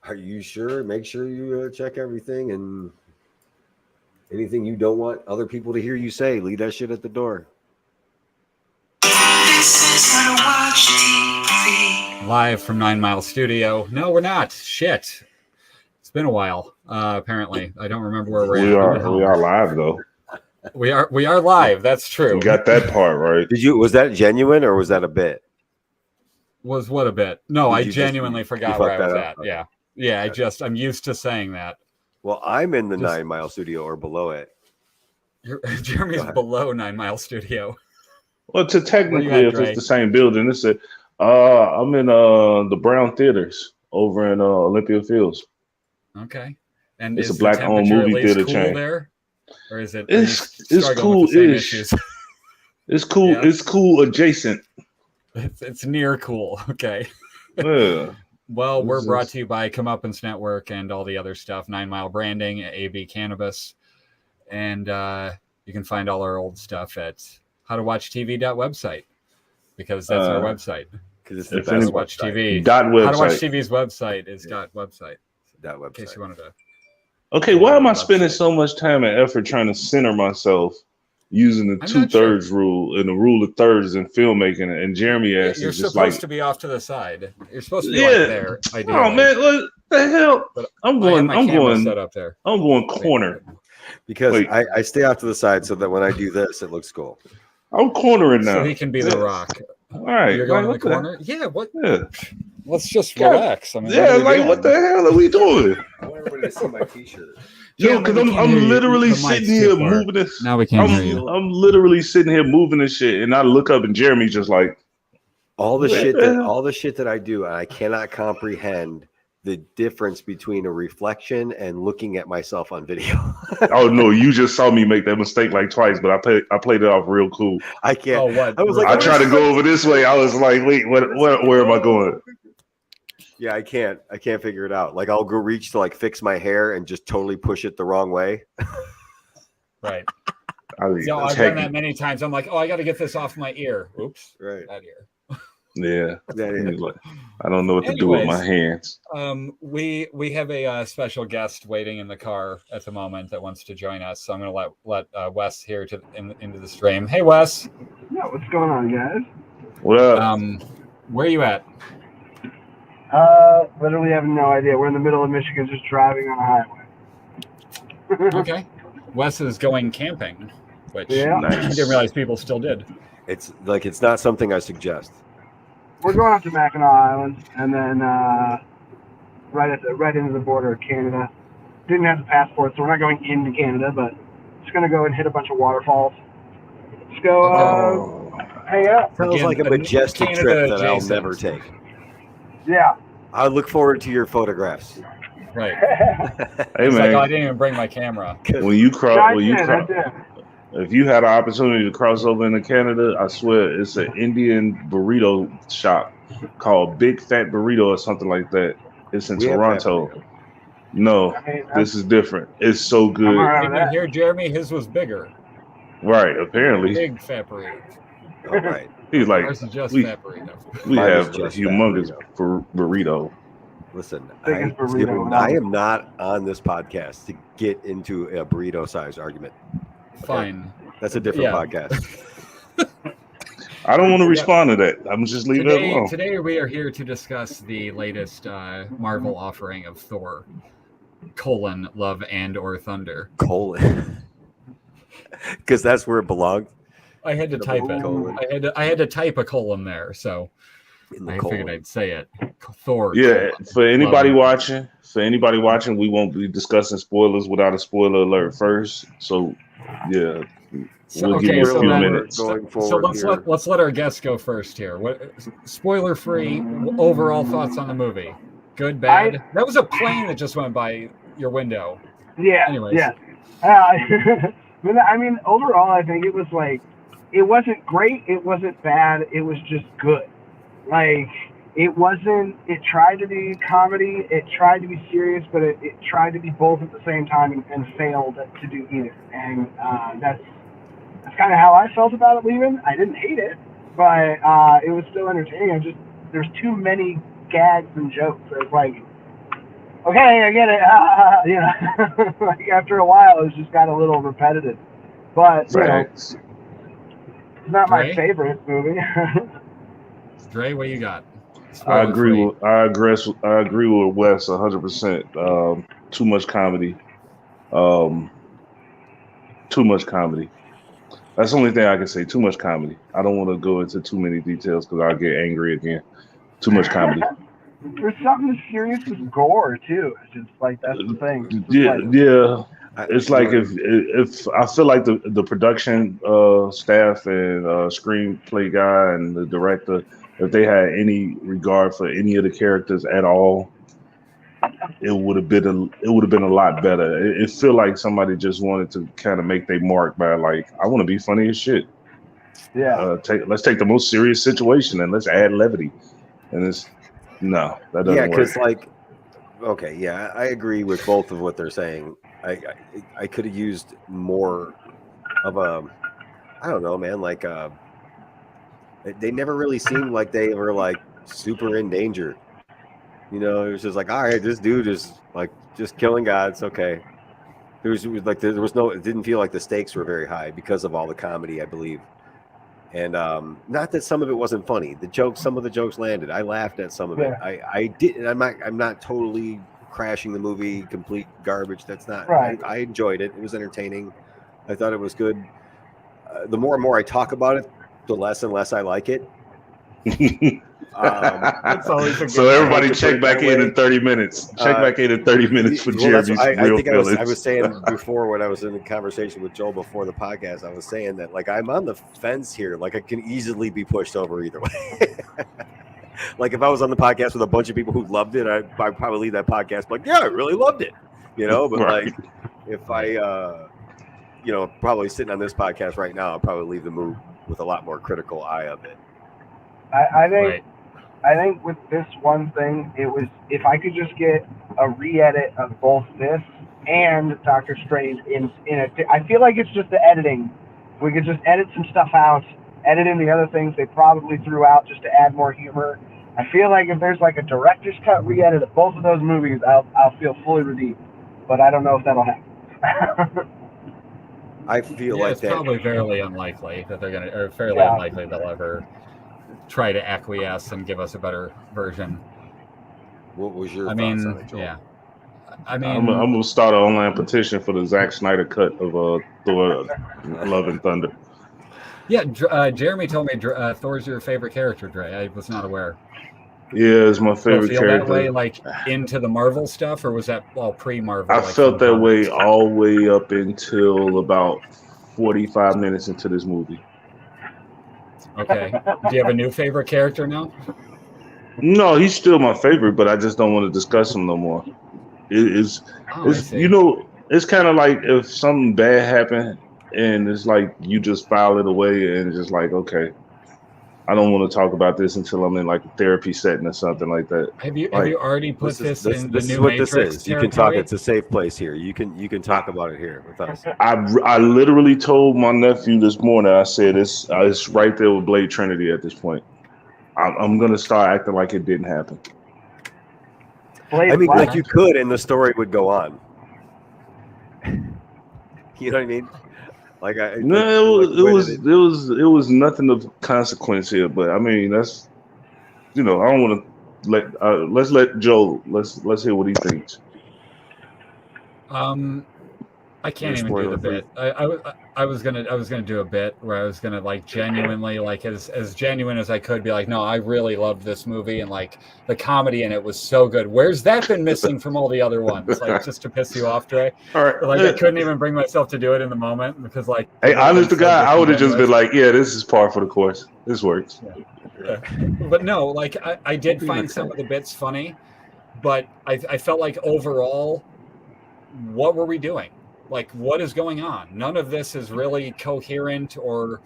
Are you sure? Make sure you check everything, and anything you don't want other people to hear you say, leave that shit at the door. Live from 9 Mile Studio. No, we're not. Shit. It's been a while. Apparently, I don't remember where we're at. We are live though. We are live. That's true. You got that part right. Was that genuine or was that a bit? Was what a bit? No, I genuinely forgot where I was at. Okay. Yeah. I'm used to saying that. Well, I'm in the 9 Mile Studio or below it. Jeremy's below 9 Mile Studio. Well, technically, if it's the same building, it's I'm in the Brown Theaters over in Olympia Fields. Okay, and it's a black-owned movie theater cool chain. There, or is it? It's cool-ish. It's cool. Yeah. It's cool adjacent. It's near cool. Okay. Yeah. Well, we're brought to you by Comeuppance Network and all the other stuff. 9 Mile Branding, AB Cannabis, and you can find all our old stuff at howtowatchtv.website because that's our website. Because it's the best Watch TV. Website. How to Watch TV's website is .website. .website. In case you wanted to. Okay, why am I spending so much time and effort trying to center myself using the 2/3 rule and the rule of thirds in filmmaking? And Jeremy asked, "You're supposed to be off to the side. You're supposed to be like there." Ideally. Oh man, what the hell? But I'm going set up there. I'm going corner because I stay off to the side so that when I do this, it looks cool. I'm cornering now. So he can be the Rock. All right, you're going in the corner. Yeah. What? Yeah. Let's just relax. I mean, what the hell are we doing? I want everybody to see my T-shirt. Yo, because I'm literally sitting here moving this. Now we can't hear you. I'm literally sitting here moving this shit, and I look up, and Jeremy's just like, all the shit that I do, and I cannot comprehend the difference between a reflection and looking at myself on video. Oh no, you just saw me make that mistake like twice, but I played it off real cool. I can't. Oh, what? I was like, I tried to go over this way. I was like, wait, where am I going? Yeah, I can't figure it out. Like I'll go reach to like fix my hair and just totally push it the wrong way. Right. I've done that many times. I'm like, I got to get this off my ear. Oops. Right. That ear. Yeah. I don't know what to do with my hands. We have a special guest waiting in the car at the moment that wants to join us. So I'm going to let Wes here into the stream. Hey, Wes. Yeah, what's going on, guys? Well, where are you at? Literally have no idea. We're in the middle of Michigan, just driving on a highway. Okay. Wes is going camping, which nice. I didn't realize people still did. It's not something I suggest. We're going up to Mackinac Island, and then right into the border of Canada. Didn't have the passport, so we're not going into Canada, but just gonna go and hit a bunch of waterfalls. Let's go hang out. Sounds like a majestic trip that I'll never take. Yeah. I look forward to your photographs. Right. Hey man, I didn't even bring my camera. When you cross, if you had an opportunity to cross over into Canada, I swear it's an Indian burrito shop called Big Fat Burrito or something like that. It's in Toronto. No, this is different. It's so good. Did you hear Jeremy? His was bigger. Right, apparently. Big fat burrito. All right. He's like, we have a humongous burrito. Listen, I am not on this podcast to get into a burrito size argument. Fine. That's a different podcast. I don't want to respond to that. I'm just leaving it alone. Today we are here to discuss the latest Marvel offering of Thor, Love and or Thunder. Because that's where it belonged. I had to type it. I had to type a colon there, so I figured I'd say it. Thor. Yeah, for anybody watching, we won't be discussing spoilers without a spoiler alert first. So, yeah, we'll give you a few minutes. So let's let our guests go first here. Spoiler free overall thoughts on the movie? Good, bad. That was a plane that just went by your window. Yeah. Anyways. Yeah. I mean, overall, I think it was like. It wasn't great. It wasn't bad. It was just good. Like, it tried to be comedy. It tried to be serious, but it tried to be both at the same time and failed to do either. And that's kind of how I felt about it leaving. I didn't hate it, but it was still entertaining. There's too many gags and jokes. It's like, okay, I get it. You know, like after a while, it's just got a little repetitive. But you know, Facts. it's not my Dre? favorite movie. Dre, what you got? I agree Spoiler-free. with I agree with Wes 100%. Too much comedy. Too much comedy. That's the only thing I can say. Too much comedy. I don't want to go into too many details because I'll get angry again. Too much comedy. There's something serious with Gore too. It's just like that's the thing. It's just Yeah, like, yeah. It's like Right. if I feel like the production staff and screenplay guy and the director, if they had any regard for any of the characters at all, it would have been a lot better. It feel like somebody just wanted to kind of make their mark by like, I want to be funny as shit. yeah. Let's take the most serious situation and let's add levity. And it's no, that Yeah, doesn't work. because like, okay, yeah, I agree with both of what they're saying. I could have used more of a, I don't know, man. Like, they never really seemed like they were like super in danger. You know, it was just like, all right, this dude is like just killing gods. Okay, there was like there was no, it didn't feel like the stakes were very high because of all the comedy, I believe. And not that some of it wasn't funny. Some of the jokes landed. I laughed at some of it. Yeah. I did. I'm not totally crashing the movie, complete garbage. That's not. Right. I enjoyed it. It was entertaining. I thought it was good. The more and more I talk about it, the less and less I like it. That's always a So good everybody I hate to check put it back that in way. 30 minutes. Check back in 30 minutes for Well, that's Jeremy's what I real think feelings. I was saying before when I was in the conversation with Joel before the podcast. I was saying that like I'm on the fence here. Like I can easily be pushed over either way. Like if I was on the podcast with a bunch of people who loved it, I'd probably leave that podcast like, yeah, I really loved it. You know, but Right. like if I probably sitting on this podcast right now, I'll probably leave the movie with a lot more critical eye of it. I think Right. I think with this one thing, it was if I could just get a re-edit of both this and Doctor Strange in it. I feel like it's just the editing. If we could just edit some stuff out, edit in the other things they probably threw out just to add more humor. I feel like if there's like a director's cut re-edit of both of those movies, I'll feel fully redeemed. But I don't know if that'll happen. I feel Yeah, like it's that. probably fairly unlikely that they're gonna, or fairly Yeah. unlikely they'll ever try to acquiesce and give us a better version. What was your I thoughts mean, on it, Joel? yeah. I I'm mean, gonna start an online petition for the Zack Snyder cut of Thor: Love and Thunder. yeah. Jeremy told me Thor's your favorite character, Dre. I was not aware. Yeah, it's my Still favorite feel character. that way, like into the Marvel stuff, or was that all pre-Marvel? I like felt that sometime? way all the way up until about 45 minutes into this movie. Okay. Do you have a new favorite character now? No, he's still my favorite, but I just don't want to discuss him no more. It's Oh, I see. it's kind of like if something bad happened and it's like you just file it away and it's just like, okay, I don't want to talk about this until I'm in like a therapy setting or something like that. Have you Like, already put this in the This is new what this Matrix is. You can talk. territory? It's a safe place here. You can talk about it here with us. I literally told my nephew this morning. I said it's right there with Blade Trinity at this point. I'm gonna start acting like it didn't happen. Blade I mean, what? like you could, and the story would go on. You know what I mean? Like No, it was nothing of consequence here. But I mean, that's I don't want to let's let Joe let's hear what he thinks. I can't You're even do the spoiler-free. bit. I was gonna do a bit where I was gonna like genuinely like as genuine as I could be like, no, I really loved this movie and like the comedy in it was so good. Where's that been missing from all the other ones? Like just to piss you off, Dre. All right, Like I couldn't even bring myself to do it in the moment because like hey, it would've honest to been so God, I would have good just been like, yeah, this is par for the course. This works. But no, like I did find some of the bits funny, but I felt like overall, what were we doing? Like, what is going on? None of this is really coherent or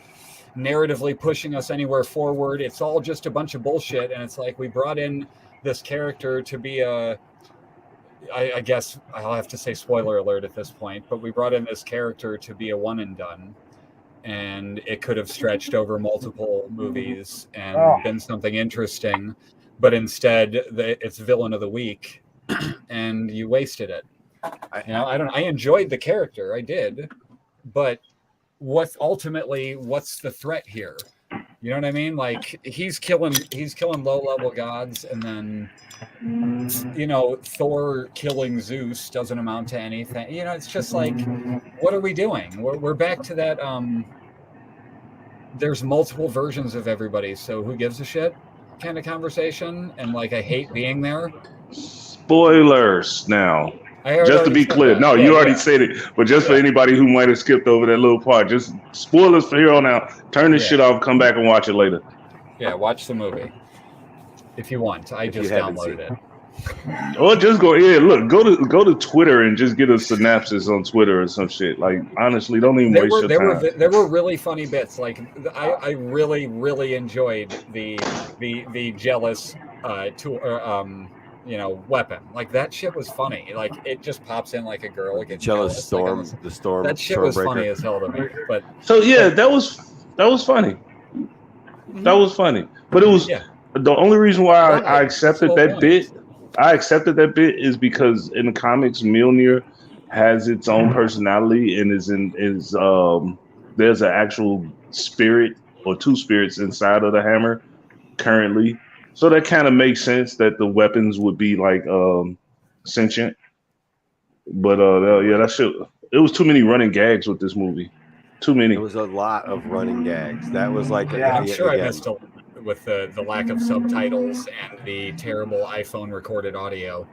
narratively pushing us anywhere forward. It's all just a bunch of bullshit. And it's like we brought in this character to be I guess I'll have to say spoiler alert at this point, but we brought in this character to be a one and done. And it could have stretched over multiple movies and been something interesting. But instead, it's villain of the week. and you wasted it. I enjoyed the character, I did, but what's the threat here? You know what I mean? Like he's killing low level gods, and then Thor killing Zeus doesn't amount to anything. It's just like, what are we doing? We're back to that. There's multiple versions of everybody, so who gives a shit kind of conversation, and like I hate being there. Spoilers now. Just to be clear, you already said it, but just for anybody who might have skipped over that little part, just spoilers for here on out. Turn this shit off, come back and watch it later. Yeah, watch the movie if you want. I just downloaded it. Or just go to Twitter and just get a synopsis on Twitter or some shit. Like honestly, don't even waste your time. There were really funny bits. Like I really really enjoyed the jealous weapon. Like that shit was funny. Like it just pops in like a girl. Like jealous storm. Like the storm. That shit was funny as hell to me. But that was funny. That was funny. But it was the only reason why I accepted that bit. I accepted that bit is because in the comics, Mjolnir has its own personality and there's an actual spirit or two spirits inside of the hammer currently. So that kind of makes sense that the weapons would be like sentient. But that shit. It was too many running gags with this movie. Too many. It was a lot of running gags. That was like I'm sure I missed a with the lack of subtitles and the terrible iPhone recorded audio,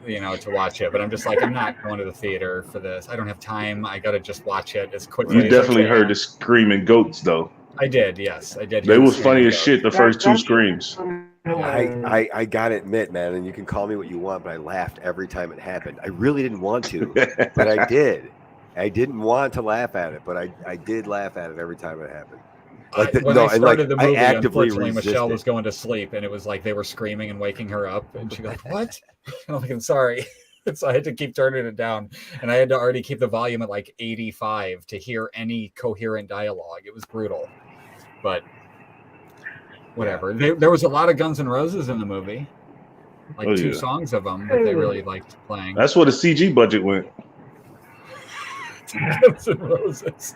to watch it. But I'm just like, I'm not going to the theater for this. I don't have time. I got to just watch it as quickly. You definitely heard the screaming goats, though. I did, yes. I did. They was funny as shit, the first two screams. I gotta admit, man, and you can call me what you want, but I laughed every time it happened. I really didn't want to, but I did. I didn't want to laugh at it, but I did laugh at it every time it happened. When I started the movie, unfortunately, Michelle was going to sleep, and it was like they were screaming and waking her up, and she'd be like, "What?" And I'm like, "I'm sorry." So I had to keep turning it down, and I had to already keep the volume at like 85 to hear any coherent dialogue. It was brutal, but whatever. There was a lot of Guns N' Roses in the movie, like 2 songs of them that they really liked playing. That's where the CG budget went. Guns N' Roses.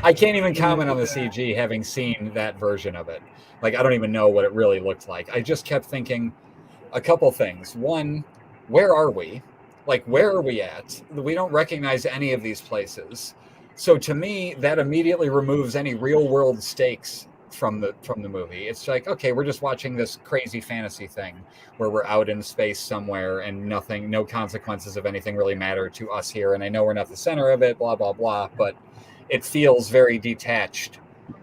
I can't even comment on the CG, having seen that version of it. Like, I don't even know what it really looked like. I just kept thinking a couple things. One, where are we? Like, where are we at? We don't recognize any of these places. So to me, that immediately removes any real world stakes from the movie. It's like, okay, we're just watching this crazy fantasy thing where we're out in space somewhere and no consequences of anything really matter to us here. And I know we're not the center of it, blah, blah, blah, but it feels very detached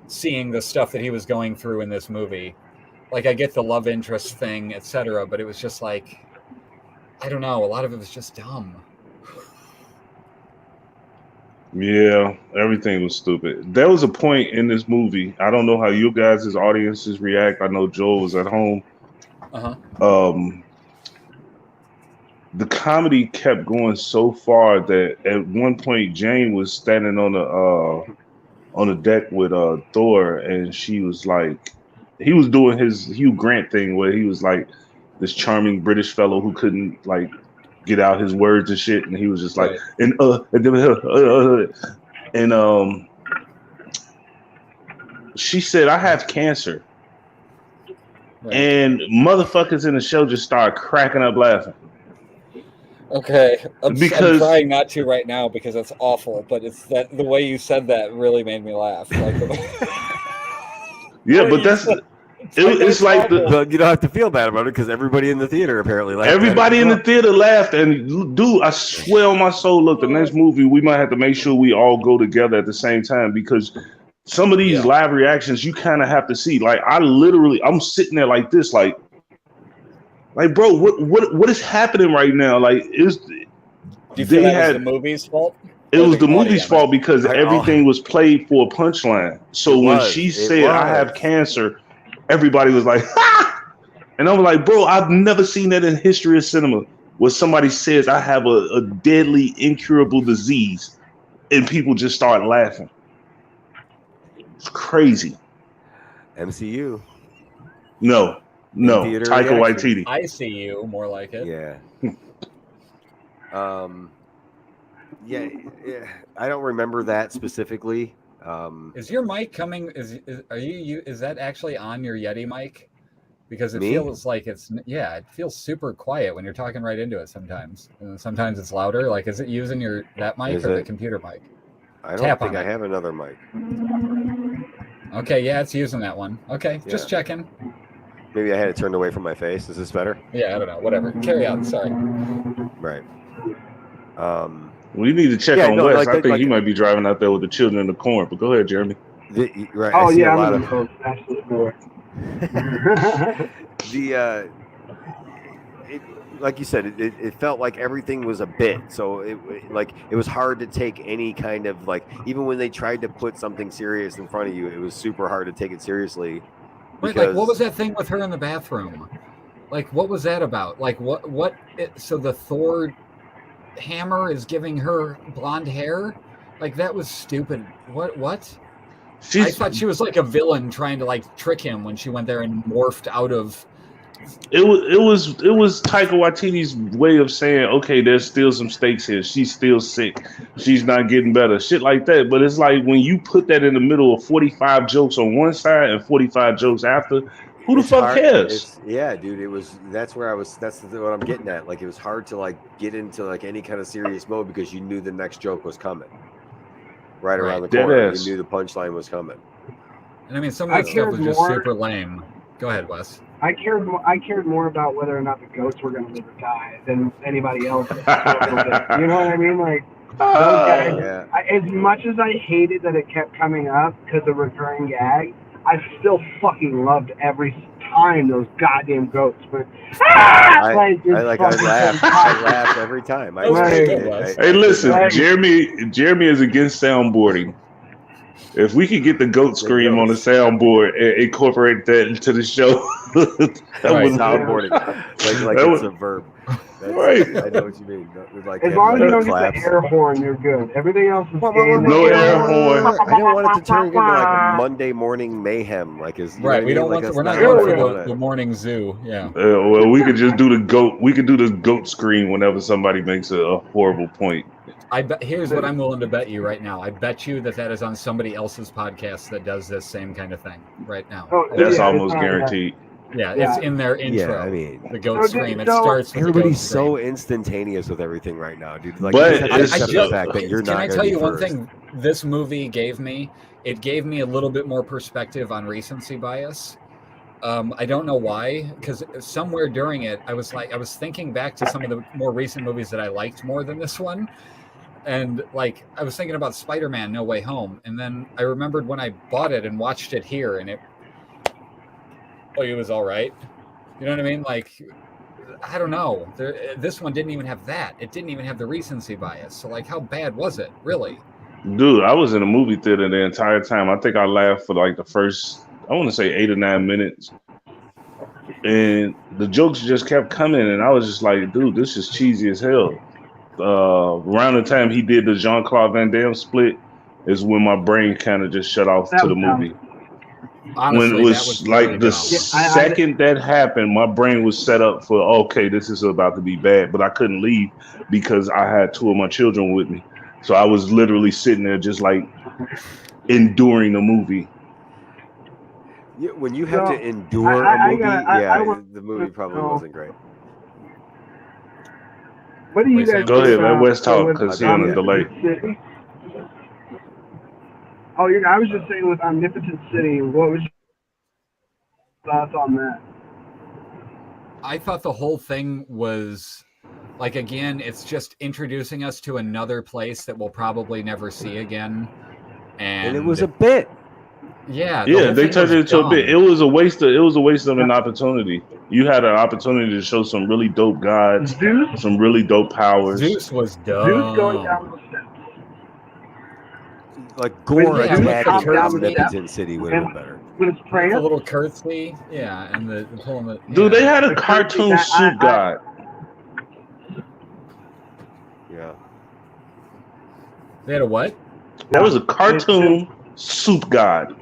seeing the stuff that he was going through in this movie. Like, I get the love interest thing, etc., but it was just like, I don't know, a lot of it was just dumb. Yeah, everything was stupid. There was a point in this movie, I don't know how you guys' audiences react. I know Joel was at home. The comedy kept going so far that at one point Jane was standing on the deck with Thor, and she was like, he was doing his Hugh Grant thing where he was like this charming British fellow who couldn't like get out his words and shit, and he was just like, and she said, "I have cancer," and motherfuckers in the show just started cracking up laughing. Okay, I'm trying not to right now because that's awful, but it's that the way you said that really made me laugh. Like, yeah, but that's it's like you don't have to feel bad about it because everybody in the theater apparently laughed. Everybody in the theater laughed, and dude, I swear on my soul, look, the next movie we might have to make sure we all go together at the same time because some of these live reactions you kind of have to see. Like I'm sitting there like this, like bro, what is happening right now? Like, do you feel that was the movie's fault? It was the movie's fault because everything was played for a punchline. So when she said, "I have cancer," everybody was like, "Ha!" And I'm like, bro, I've never seen that in history of cinema where somebody says, "I have a deadly, incurable disease," and people just start laughing. It's crazy. MCU. No, Taika Waititi. I see you more like it. Yeah. Yeah, I don't remember that specifically. Is your mic coming? Is that actually on your Yeti mic? Because it Me? feels like it feels super quiet when you're talking right into it sometimes. And sometimes it's louder. Like, is it using that mic Is or the it? computer mic? I don't Tap think on I it. have another mic. Okay, yeah, it's using that one. Okay, just checking. Maybe I had it turned away from my face. Is this better? Yeah, I don't know. Whatever. Carry on. Sorry. Right. We need to check on Wes. I think he might be driving out there with the children in the corn. But go ahead, Jeremy. Right. Oh, I see yeah, a lot I'm of absolutely. like you said, it felt like everything was a bit. So it was hard to take any kind of even when they tried to put something serious in front of you, it was super hard to take it seriously. Right, like what was that thing with her in the bathroom? Like, what was that about? Like, so the Thor Hammer is giving her blonde hair? Like, that was stupid. What? I thought she was like a villain trying to trick him when she went there and morphed out of. It was Taika Waititi's way of saying, okay, there's still some stakes here. She's still sick. She's not getting better. Shit like that. But it's like when you put that in the middle of 45 jokes on one side and 45 jokes after, who the fuck cares? Dude. That's what I'm getting at. Like, it was hard to get into any kind of serious mode because you knew the next joke was coming. Right around the corner. You knew the punchline was coming. And I mean, some of that stuff was just super lame. Go ahead, Wes. I cared more about whether or not the goats were going to live or die than anybody else. You know what I mean? Like, those guys. Yeah. As much as I hated that it kept coming up because of recurring gag, I still fucking loved every time those goddamn goats. But I laughed every time. Hey, listen, Jeremy is against soundboarding. If we could get the goat scream on the soundboard and incorporate that into the show, soundboarding, it's a verb. Right. I know what you mean. As long as you don't get the air horn, you're good. Everything else is no air horn. I don't want it to turn into Monday morning mayhem. Right. We don't want. We're not going for the morning zoo. Yeah. Well, we could just do the goat. We could do the goat scream whenever somebody makes a horrible point. Here's what I'm willing to bet you right now. I bet you that is on somebody else's podcast that does this same kind of thing right now. That's almost guaranteed. Yeah, it's in their intro. Yeah, I mean, the goat scream. It starts with everybody's the goat so instantaneous with everything right now, dude. Can I tell you one thing this movie gave me? It gave me a little bit more perspective on recency bias. I don't know why, because somewhere during it, I was thinking back to some of the more recent movies that I liked more than this one. And I was thinking about Spider-Man No Way Home. And then I remembered when I bought it and watched it here, and it was all right. You know what I mean? I don't know. This one didn't even have that. It didn't even have the recency bias. So how bad was it, really? Dude, I was in a movie theater the entire time. I think I laughed for the first, I want to say 8 or 9 minutes. And the jokes just kept coming. And I was just like, dude, this is cheesy as hell. Around the time he did the Jean-Claude Van Damme split is when my brain kind of just shut off to the movie. Honestly, when it was second that happened, my brain was set up for, okay, this is about to be bad, but I couldn't leave because I had 2 of my children with me. So I was literally sitting there just enduring the movie. Yeah, when you have to endure a movie, the movie probably wasn't great. What do you guys go ahead, let Wes talk because he's on a delay. I was just saying with Omnipotent City, what was your thoughts on that? I thought the whole thing was again, it's just introducing us to another place that we'll probably never see again. And it was a bit. Yeah, they turned it into a bit. It was a waste of an opportunity. You had an opportunity to show some really dope gods, some really dope powers. Zeus was dope. Zeus going down the steps. Gore attacking Omnipotent City would have been better. With his prayer? A little curtsy, and the pulling the. Dude, they had a cartoon soup god. Yeah. They had a what? That was a cartoon soup god.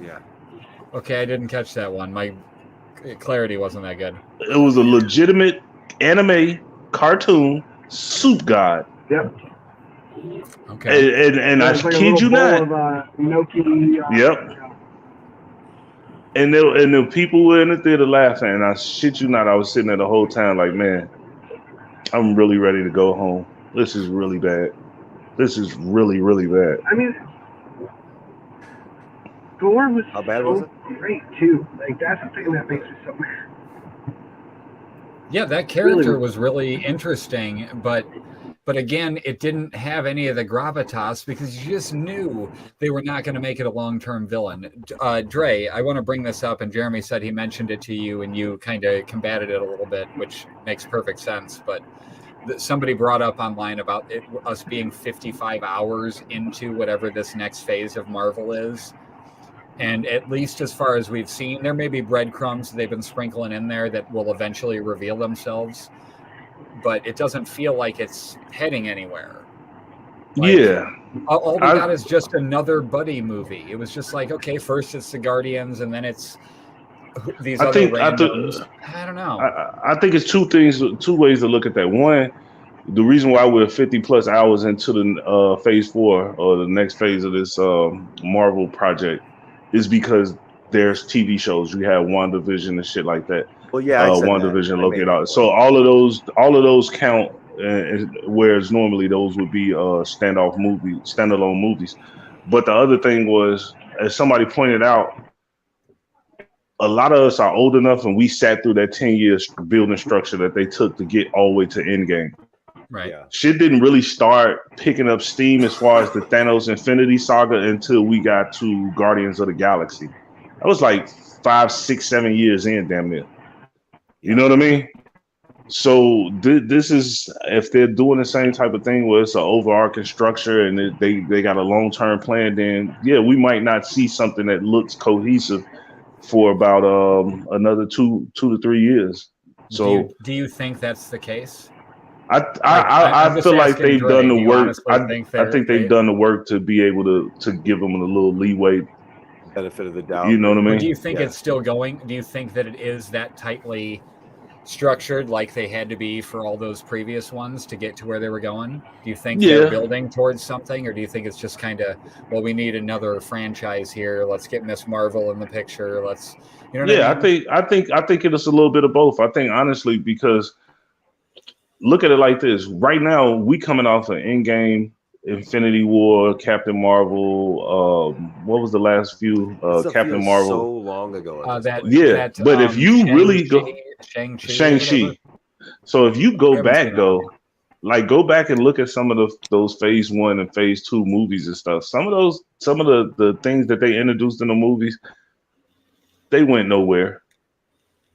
Yeah. Okay, I didn't catch that one. My clarity wasn't that good. It was a legitimate anime cartoon soup god. Yep. Okay. And I It's like kid you not. of, gnocchi, Yep. And the people were in the theater laughing, and I shit you not, I was sitting there the whole time like, man, I'm really ready to go home. This is really bad. This is really, really bad. I mean, Gore was How bad so was it? great too. Like that's the thing that makes me so mad. Yeah, that character was really interesting, but again, it didn't have any of the gravitas because you just knew they were not going to make it a long-term villain. Dre, I want to bring this up, and Jeremy said he mentioned it to you, and you kind of combated it a little bit, which makes perfect sense. But somebody brought up online about us being 55 hours into whatever this next phase of Marvel is. And at least as far as we've seen, there may be breadcrumbs they've been sprinkling in there that will eventually reveal themselves. But it doesn't feel like it's heading anywhere. Like, yeah. All we got is just another buddy movie. It was just like, okay, first it's the Guardians, and then it's these other randoms. I don't know. I think it's two ways to look at that. One, the reason why we're 50 plus hours into the phase 4 or the next phase of this Marvel project is because there's TV shows. You have WandaVision and shit like that. Well, yeah, WandaVision, Loki, out. So all of those count, whereas normally those would be standalone movies. But the other thing was, as somebody pointed out, a lot of us are old enough, and we sat through that 10-year building structure that they took to get all the way to Endgame. Right. Yeah. Shit didn't really start picking up steam as far as the Thanos Infinity Saga until we got to Guardians of the Galaxy. That was like 5, 6, 7 years in, damn near. You know what I mean? So this is, if they're doing the same type of thing where it's an overarching structure and they got a long-term plan, then yeah, we might not see something that looks cohesive for about another 2 to 3 years. So do you think that's the case? I feel like they've done the work. I think they've done the work to be able to give them a little leeway. Benefit of the doubt. You know what I mean? Or do you think it's still going? Do you think that it is that tightly structured like they had to be for all those previous ones to get to where they were going? Do you think they're building towards something, or do you think it's just kind of, well, we need another franchise here, let's get Miss Marvel in the picture, let's, you know what I mean? I think it's a little bit of both. I think honestly, because look at it like this. Right now, we coming off an Endgame, Infinity War, Captain Marvel. What was the last few? Captain Marvel. So long ago. But if you really go Shang-Chi. So if you go back though, like go back and look at some of those phase 1 and phase 2 movies and stuff. Some of the things that they introduced in the movies, they went nowhere.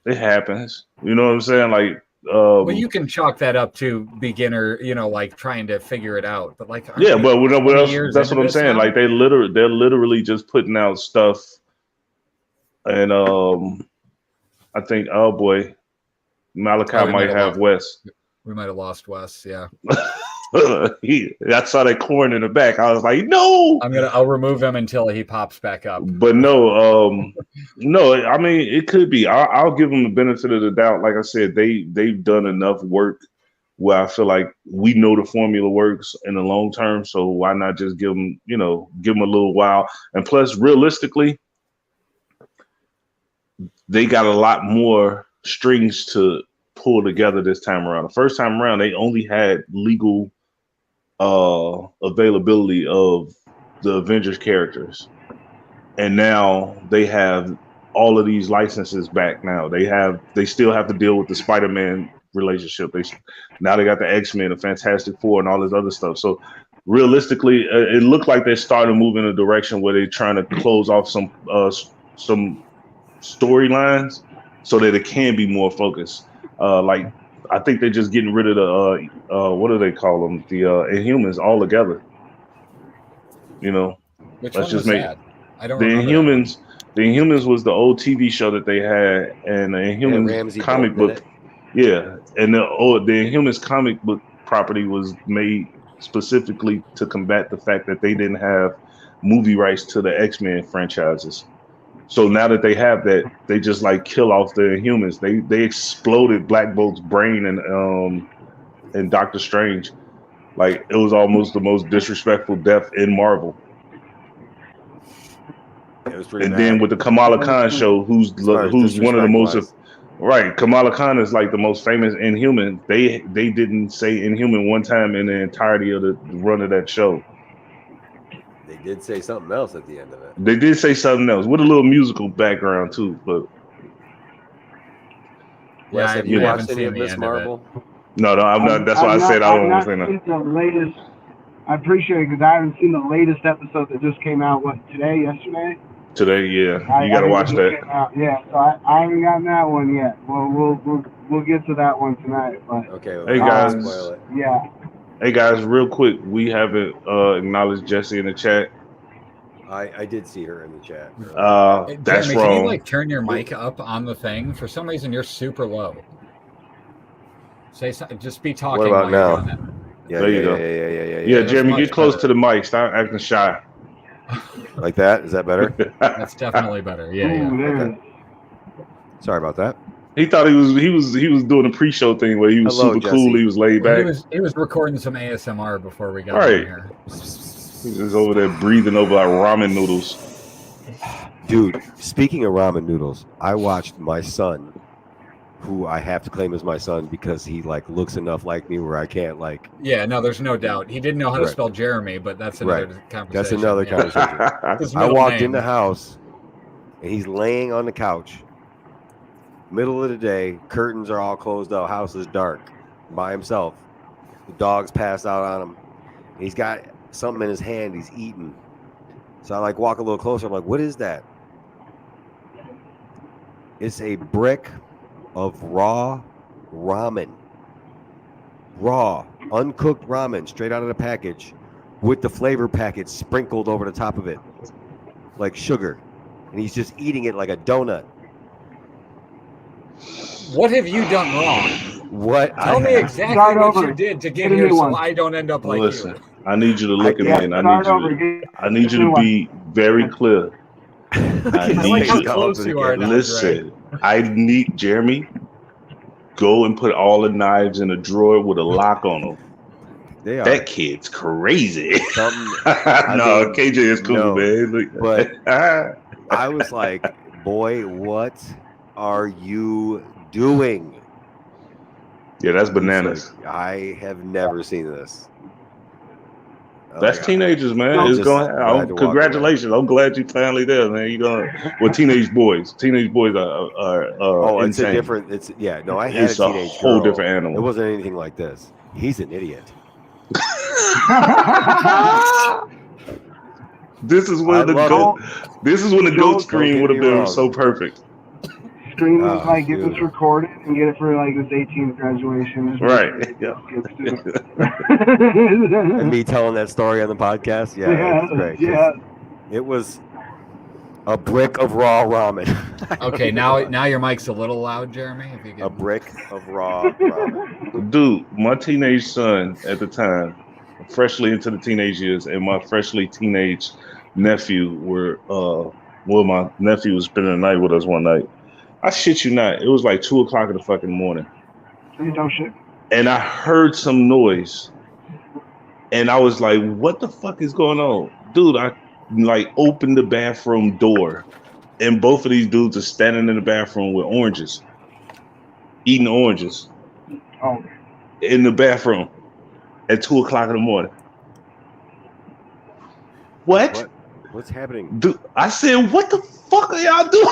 It happens. You know what I'm saying? Like, well, you can chalk that up to beginner, like trying to figure it out. But like, yeah, but that's what I'm saying. Now? Like they're literally just putting out stuff, and I think, oh boy, Malachi might have Wes. We might have lost Wes. Yeah. I saw that corn in the back. I was like, no. I'll remove him until he pops back up. But no, I mean, it could be. I'll give them the benefit of the doubt. Like I said, they've done enough work where I feel like we know the formula works in the long term. So why not just give them a little while? And plus, realistically, they got a lot more strings to pull together this time around. The first time around, they only had legal availability of the Avengers characters, and now they have all of these licenses back. Now they still have to deal with the Spider-Man relationship. Now they got the X-Men, the Fantastic Four, and all this other stuff. So realistically, it looked like they're starting to move in a direction where they're trying to close off some storylines so that it can be more focused. Like, I think they're just getting rid of the what do they call them? The Inhumans altogether. Which let's one just was that? I don't the remember Inhumans. The Inhumans was the old TV show that they had, and the Inhumans comic book. Yeah, and the Inhumans comic book property was made specifically to combat the fact that they didn't have movie rights to the X-Men franchises. So now that they have that, they just like kill off the Inhumans. They exploded Black Bolt's brain and and Doctor Strange. Like it was almost the most disrespectful death in Marvel. It was pretty And bad. then with the Kamala Khan show, who's one of the most right. Kamala Khan is like the most famous Inhuman. They didn't say Inhuman one time in the entirety of the run of that show. They did say something else at the end of it. They did say something else with a little musical background too, but Wes, have you watched any of Miss Marvel? No, I'm not. That's why I said I don't want to say the latest. I appreciate it because I haven't seen the latest episode that just came out. What, today? Yesterday? Today, yeah. You got to watch that. Yeah, so I haven't gotten that one yet. We'll get to that one tonight. But okay. Well, hey guys. Spoil it. Yeah. Hey guys, real quick, we haven't acknowledged Jessie in the chat. I did see her in the chat. That's Jeremy, wrong. Can you like turn your mic up on the thing? For some reason, you're super low. Say something. Just be talking. What about while now? You're doing Yeah, there you go. Yeah, Jeremy, get close to the mic. Stop acting shy. Like that? Is that better? That's definitely better. Yeah, Ooh, okay. Sorry about that. He thought he was doing a pre-show thing where he was super cool. He was laid back. He was recording some ASMR before we got right in here. He was over there breathing over like ramen noodles. Dude, speaking of ramen noodles, I watched my son, who I have to claim as my son because he like looks enough like me where I can't like. Yeah, no, there's no doubt. He didn't know how to spell Jeremy, but that's another conversation. That's another conversation. I walked in the house, and he's laying on the couch. Middle of the day, curtains are all closed up, house is dark, by himself. The dog's passed out on him. He's got something in his hand, he's eating. So I like walk a little closer, I'm like, what is that? It's a brick of raw ramen. Raw, uncooked ramen, straight out of the package, with the flavor packet sprinkled over the top of it, like sugar. And he's just eating it like a donut. What have you done wrong? What? Tell me exactly what you did to get here so I don't end up like you. I need you to look at me and I need you to be very clear. I like how close you are now. Listen, I need Jeremy. Go and put all the knives in a drawer with a lock on them. That kid's crazy. No, KJ is cool, man. But I was like, boy, what are you doing? Yeah, that's bananas. Like, I have never seen this. That's teenagers, man. It's going. Congratulations! I'm glad you finally there, man. You going? Well, teenage boys. Teenage boys are oh, it's insane. a different. It's yeah. No, I had it's a teenage whole girl. Different animal. It wasn't anything like this. He's an idiot. This is when the goat. This is when the goat screen would have been so perfect. Screen like get this recorded and get it for like this 18th graduation. Right. Yeah. And me telling that story on the podcast. Yeah, that's great. Yeah. It was a brick of raw ramen. Okay, now your mic's a little loud, Jeremy. If you can. A brick of raw ramen. Dude, my teenage son at the time, freshly into the teenage years, and my freshly teenage nephew were my nephew was spending the night with us one night. I shit you not, it was like 2:00 in the fucking morning. You don't shit. And I heard some noise, and I was like, "What the fuck is going on, dude?" I like opened the bathroom door, and both of these dudes are standing in the bathroom with oranges, eating oranges. Oh. In the bathroom at 2:00 in the morning. What? What's happening? Dude, I said, what the fuck are y'all doing?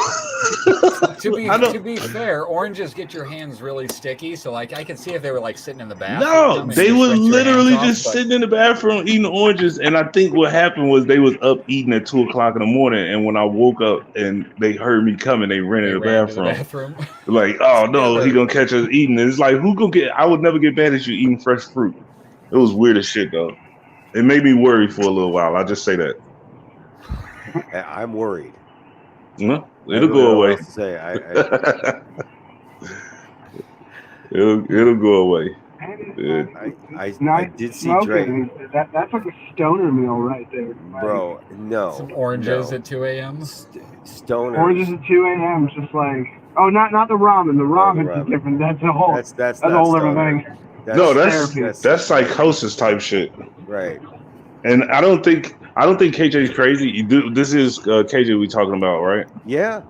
to be fair, oranges get your hands really sticky, so like I could see if they were like sitting in the bathroom. No, they were literally just sitting in the bathroom eating oranges, and I think what happened was they was up eating at 2:00 in the morning, and when I woke up and they heard me coming, they ran in the bathroom. Like, oh no, he gonna catch us eating. And it's like, who gonna get? I would never get mad at you eating fresh fruit. It was weird as shit though. It made me worry for a little while. I'll just say that. I'm worried. No, it'll go away. It'll go away. I did see Drake. That's like a stoner meal right there, bro. No, some oranges at 2 a.m. Stoner oranges at 2 a.m. Just like not the ramen. The ramen is different. That's a whole. That's a whole different thing. That's psychosis type shit. Right. And I don't think KJ's crazy. This is KJ we talking about, right? Yeah.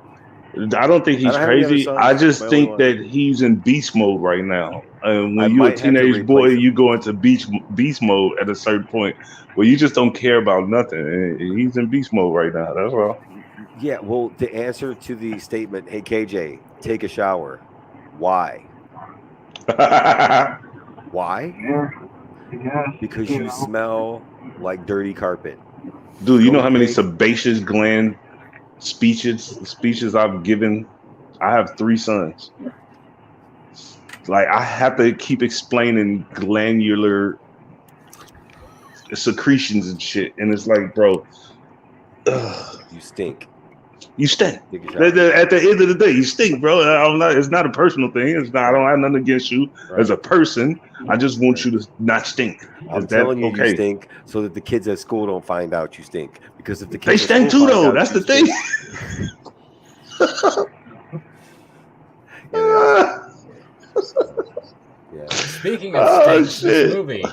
I don't think he's crazy. I just think one. that he's in beast mode right now. And when I you're a might have to teenage boy, replace him. you go into beast mode at a certain point where you just don't care about nothing. And he's in beast mode right now. That's all. Yeah. Well, the answer to the statement, "Hey KJ, take a shower." Why? Why? Yeah. Because you smell like dirty carpet. Dude, you know how many sebaceous gland speeches I've given? I have 3 sons. Like, I have to keep explaining glandular secretions and shit, and it's like, bro, You stink. You stink. At the end of the day, you stink, bro. It's not a personal thing. I don't have nothing against you as a person. I just want you to not stink. I'm telling you, you stink, so that the kids at school don't find out you stink. Because if the kids stink too, though. That's the thing. Yeah. Speaking of stinks, this movie.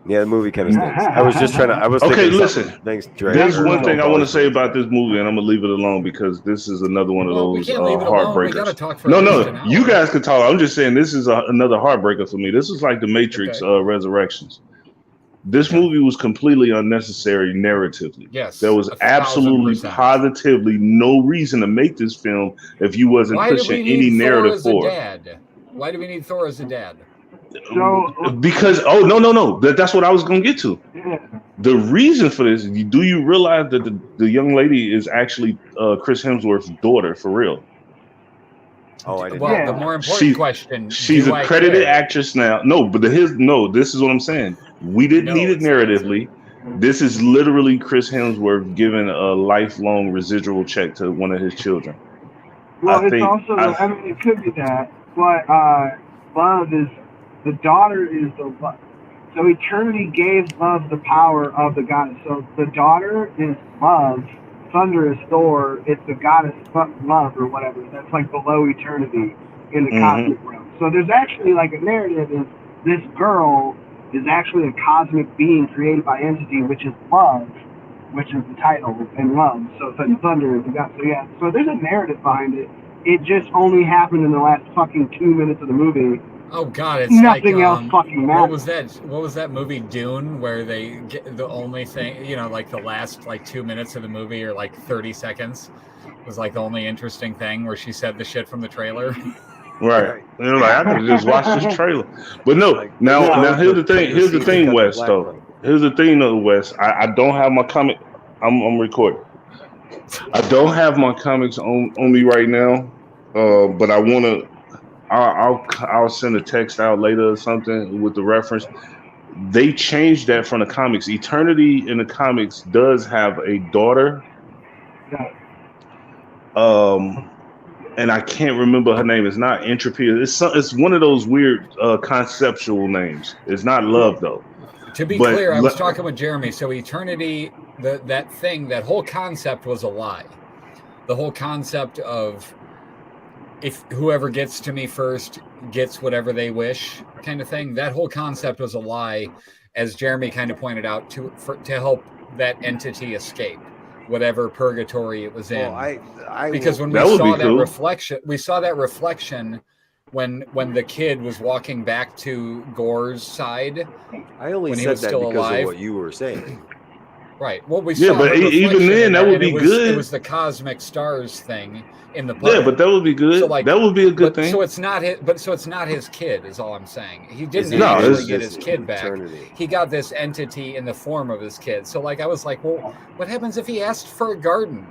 Yeah, the movie kind of stinks. I was just trying to. Okay, listen. Thanks, There's one thing I want to say about this movie, and I'm gonna leave it alone because this is another one of those heartbreakers. No, you guys can talk. I'm just saying this is another heartbreaker for me. This is like the Matrix Resurrections. This movie was completely unnecessary narratively. Yes, there was absolutely, 1,000%. positively no reason to make this film if you wasn't pushing any narrative forward. Why do we need Thor as a dad? Because no, that's what I was gonna get to. The reason for this, do you realize that the young lady is actually Chris Hemsworth's daughter for real? Oh, I didn't. Well, the more important question: she's a credited actress now. No, but this is what I'm saying. We didn't need it narratively. This is literally Chris Hemsworth giving a lifelong residual check to one of his children. Well, it could be that, but love is. The daughter is the love. So eternity gave love the power of the goddess. So the daughter is love. Thunder is Thor. It's the goddess love or whatever. That's like below eternity in the cosmic realm. So there's actually like a narrative is this girl is actually a cosmic being created by entity, which is love, which is the title, and love. So Thunder is the goddess. So yeah. So there's a narrative behind it. It just only happened in the last fucking 2 minutes of the movie. Oh God! It's nothing else fucking matters. What was that movie Dune, where they get the only thing, like the last 2 minutes of the movie or 30 seconds was the only interesting thing where she said the shit from the trailer. Right. They're like, I could have just watched this trailer. But no, now here's the thing. Here's the thing, Wes. Though here's the thing, though, Wes. I don't have my comic. I'm recording. I don't have my comics on me right now, but I want to. I'll send a text out later or something with the reference. They changed that from the comics. Eternity in the comics does have a daughter. And I can't remember her name. It's not Entropy. It's one of those weird conceptual names. It's not Love though. To be clear, I was talking with Jeremy. So Eternity, that whole concept was a lie. The whole concept of if whoever gets to me first gets whatever they wish kind of thing, that whole concept was a lie, as Jeremy kind of pointed out, to help that entity escape whatever purgatory it was in. Because when we saw that reflection when the kid was walking back to Gore's side. I only when said he was that still because alive. of what you were saying. Right. Well, we saw but even then, that would be good. It was the cosmic stars thing in the puppet. Yeah, but that would be good. So that would be a good thing. So it's not his kid, is all I'm saying. He didn't actually get his kid back. Eternity. He got this entity in the form of his kid. So I was like, well, what happens if he asked for a garden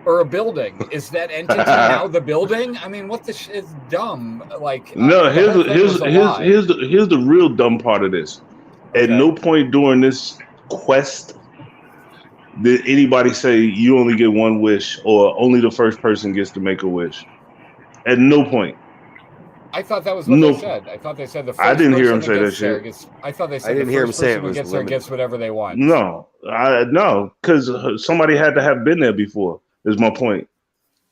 or a building? Is that entity now the building? I mean, what the shit is dumb? Here's the real dumb part of this. At no point during this quest did anybody say you only get one wish or only the first person gets to make a wish. At no point. I thought that was what they said. I thought they said the first I didn't hear him person say that shit. I thought they said didn't the hear him first say person it who gets there gets whatever they want. No, because somebody had to have been there before, is my point.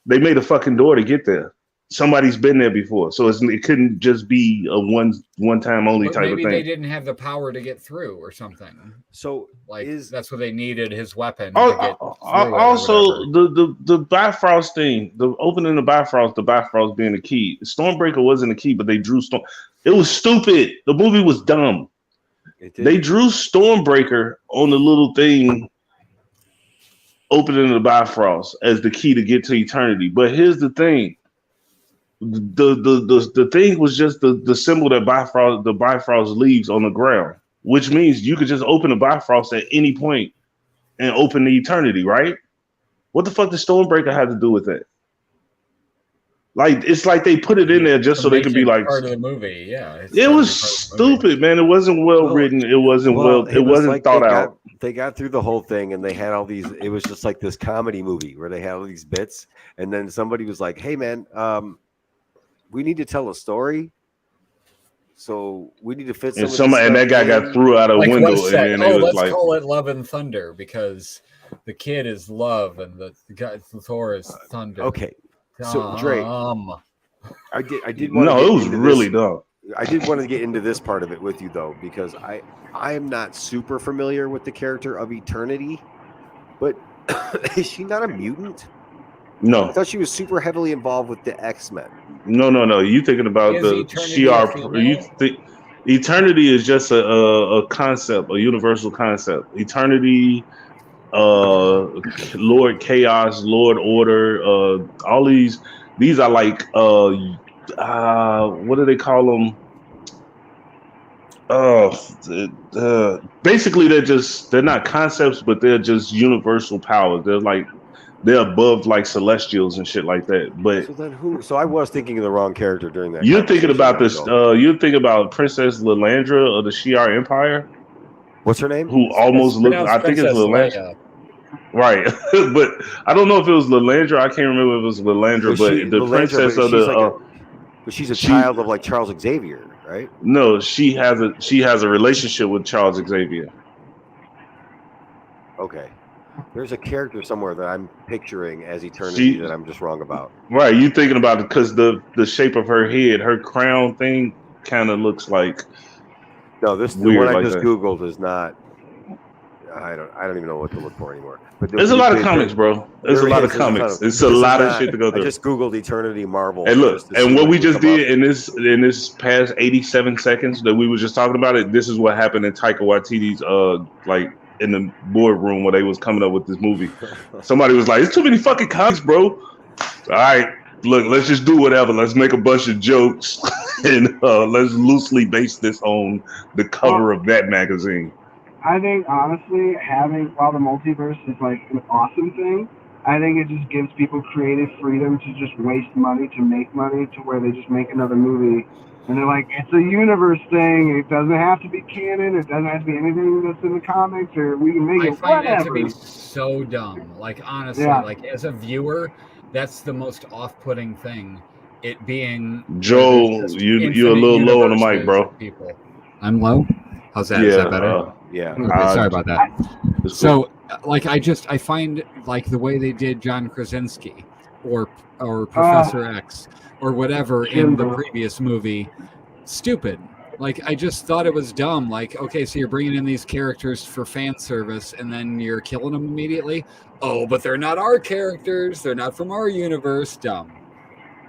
They made a fucking door to get there. somebody's been there before. So it couldn't just be a one time only But type of maybe thing. they didn't have the power to get through or something. So Like that's what they needed, his weapon to get through also, the Bifrost thing, the opening the Bifrost being the key. Stormbreaker wasn't the key, but they drew Storm. It was stupid. The movie was dumb. They drew Stormbreaker on the little thing opening the Bifrost as the key to get to eternity. But here's the thing. The thing was just the symbol that the Bifrost leaves on the ground, which means you could just open the Bifrost at any point and open the eternity, right? What the fuck does Stormbreaker have to do with that? Like, it's like they put it in there just so they could be like part of the movie. Yeah, it was stupid, man. It wasn't well written. It wasn't it wasn't like thought out. They got through the whole thing and they had all these. It was just like this comedy movie where they had all these bits, and then somebody was like, "Hey, man, we need to tell a story, so we need to fit." And that guy got threw out a window, and then it was let's call it Love and Thunder because the kid is love and the guy Thor is thunder. Okay, so Dre, I did. No, it was really dumb. I did want to get into this part of it with you though, because I am not super familiar with the character of Eternity, but is she not a mutant? No, I thought she was super heavily involved with the X-Men. No. You thinking about the Shi'ar? Eternity is just a concept, a universal concept. Eternity, Lord Chaos, Lord Order, all these are like what do they call them? Basically they're not concepts, but they're just universal powers. They're above like celestials and shit like that. But so then who? So I was thinking of the wrong character during that. You're thinking about this. You're thinking about Princess Lilandra of the Shi'ar Empire. What's her name? Who almost looked? I think it's Lilandra. Right, but I don't know if it was Lilandra. I can't remember if it was Lilandra, but the princess of the. But she's a child of like Charles Xavier, right? No, she has a relationship with Charles Xavier. Okay. There's a character somewhere that I'm picturing as Eternity that I'm just wrong about. Right, you thinking about it because the shape of her head, her crown thing, kind of looks like. No, the one I just Googled is not. I don't even know what to look for anymore. But there's a lot of comics, bro. There's a lot of comics. It's a lot of shit to go through. I just Googled Eternity Marvel. And look, and what we just did in this past 87 seconds that we were just talking about it, this is what happened in Taika Waititi's like in the boardroom where they was coming up with this movie. Somebody was like, "It's too many fucking comics, bro." All right, look, let's just do whatever. Let's make a bunch of jokes and let's loosely base this on the cover of that magazine. I think honestly, while the multiverse is like an awesome thing, I think it just gives people creative freedom to just waste money to make money, to where they just make another movie. And they're like, it's a universe thing. It doesn't have to be canon. It doesn't have to be anything that's in the comics, or we can make it whatever. I find that to be so dumb. Like, honestly, like as a viewer, that's the most off-putting thing. It being Joel, you're a little low on the mic, bro. People, I'm low. How's that? Yeah, is that better? Yeah. Okay, sorry about that. So, like, I find like the way they did John Krasinski or Professor X or whatever in the previous movie stupid. Like, I just thought it was dumb. Like, okay, so you're bringing in these characters for fan service and then you're killing them immediately. Oh, but they're not our characters. They're not from our universe. Dumb.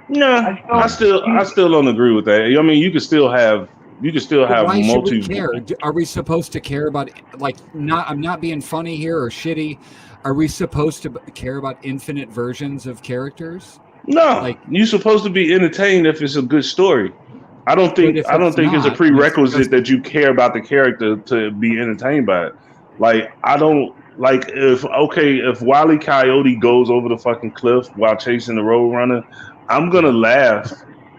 Yeah, I still don't agree with that. I mean, you can still have why should we care? Are we supposed to care about, like, I'm not being funny here or shitty. Are we supposed to care about infinite versions of characters? No, like, you're supposed to be entertained if it's a good story. I don't think it's a prerequisite that you care about the character to be entertained by it. Like, I don't like if Wile E. Coyote goes over the fucking cliff while chasing the Roadrunner, I'm gonna laugh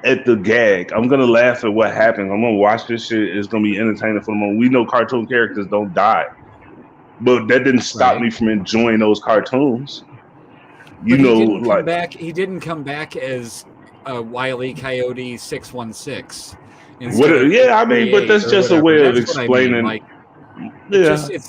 at the gag. I'm gonna laugh at what happens. I'm gonna watch this shit. It's gonna be entertaining for the moment. We know cartoon characters don't die, but that didn't stop me from enjoying those cartoons. He didn't come back as Wile E. Coyote 616. I mean, but that's just a way of explaining. I mean. Like, it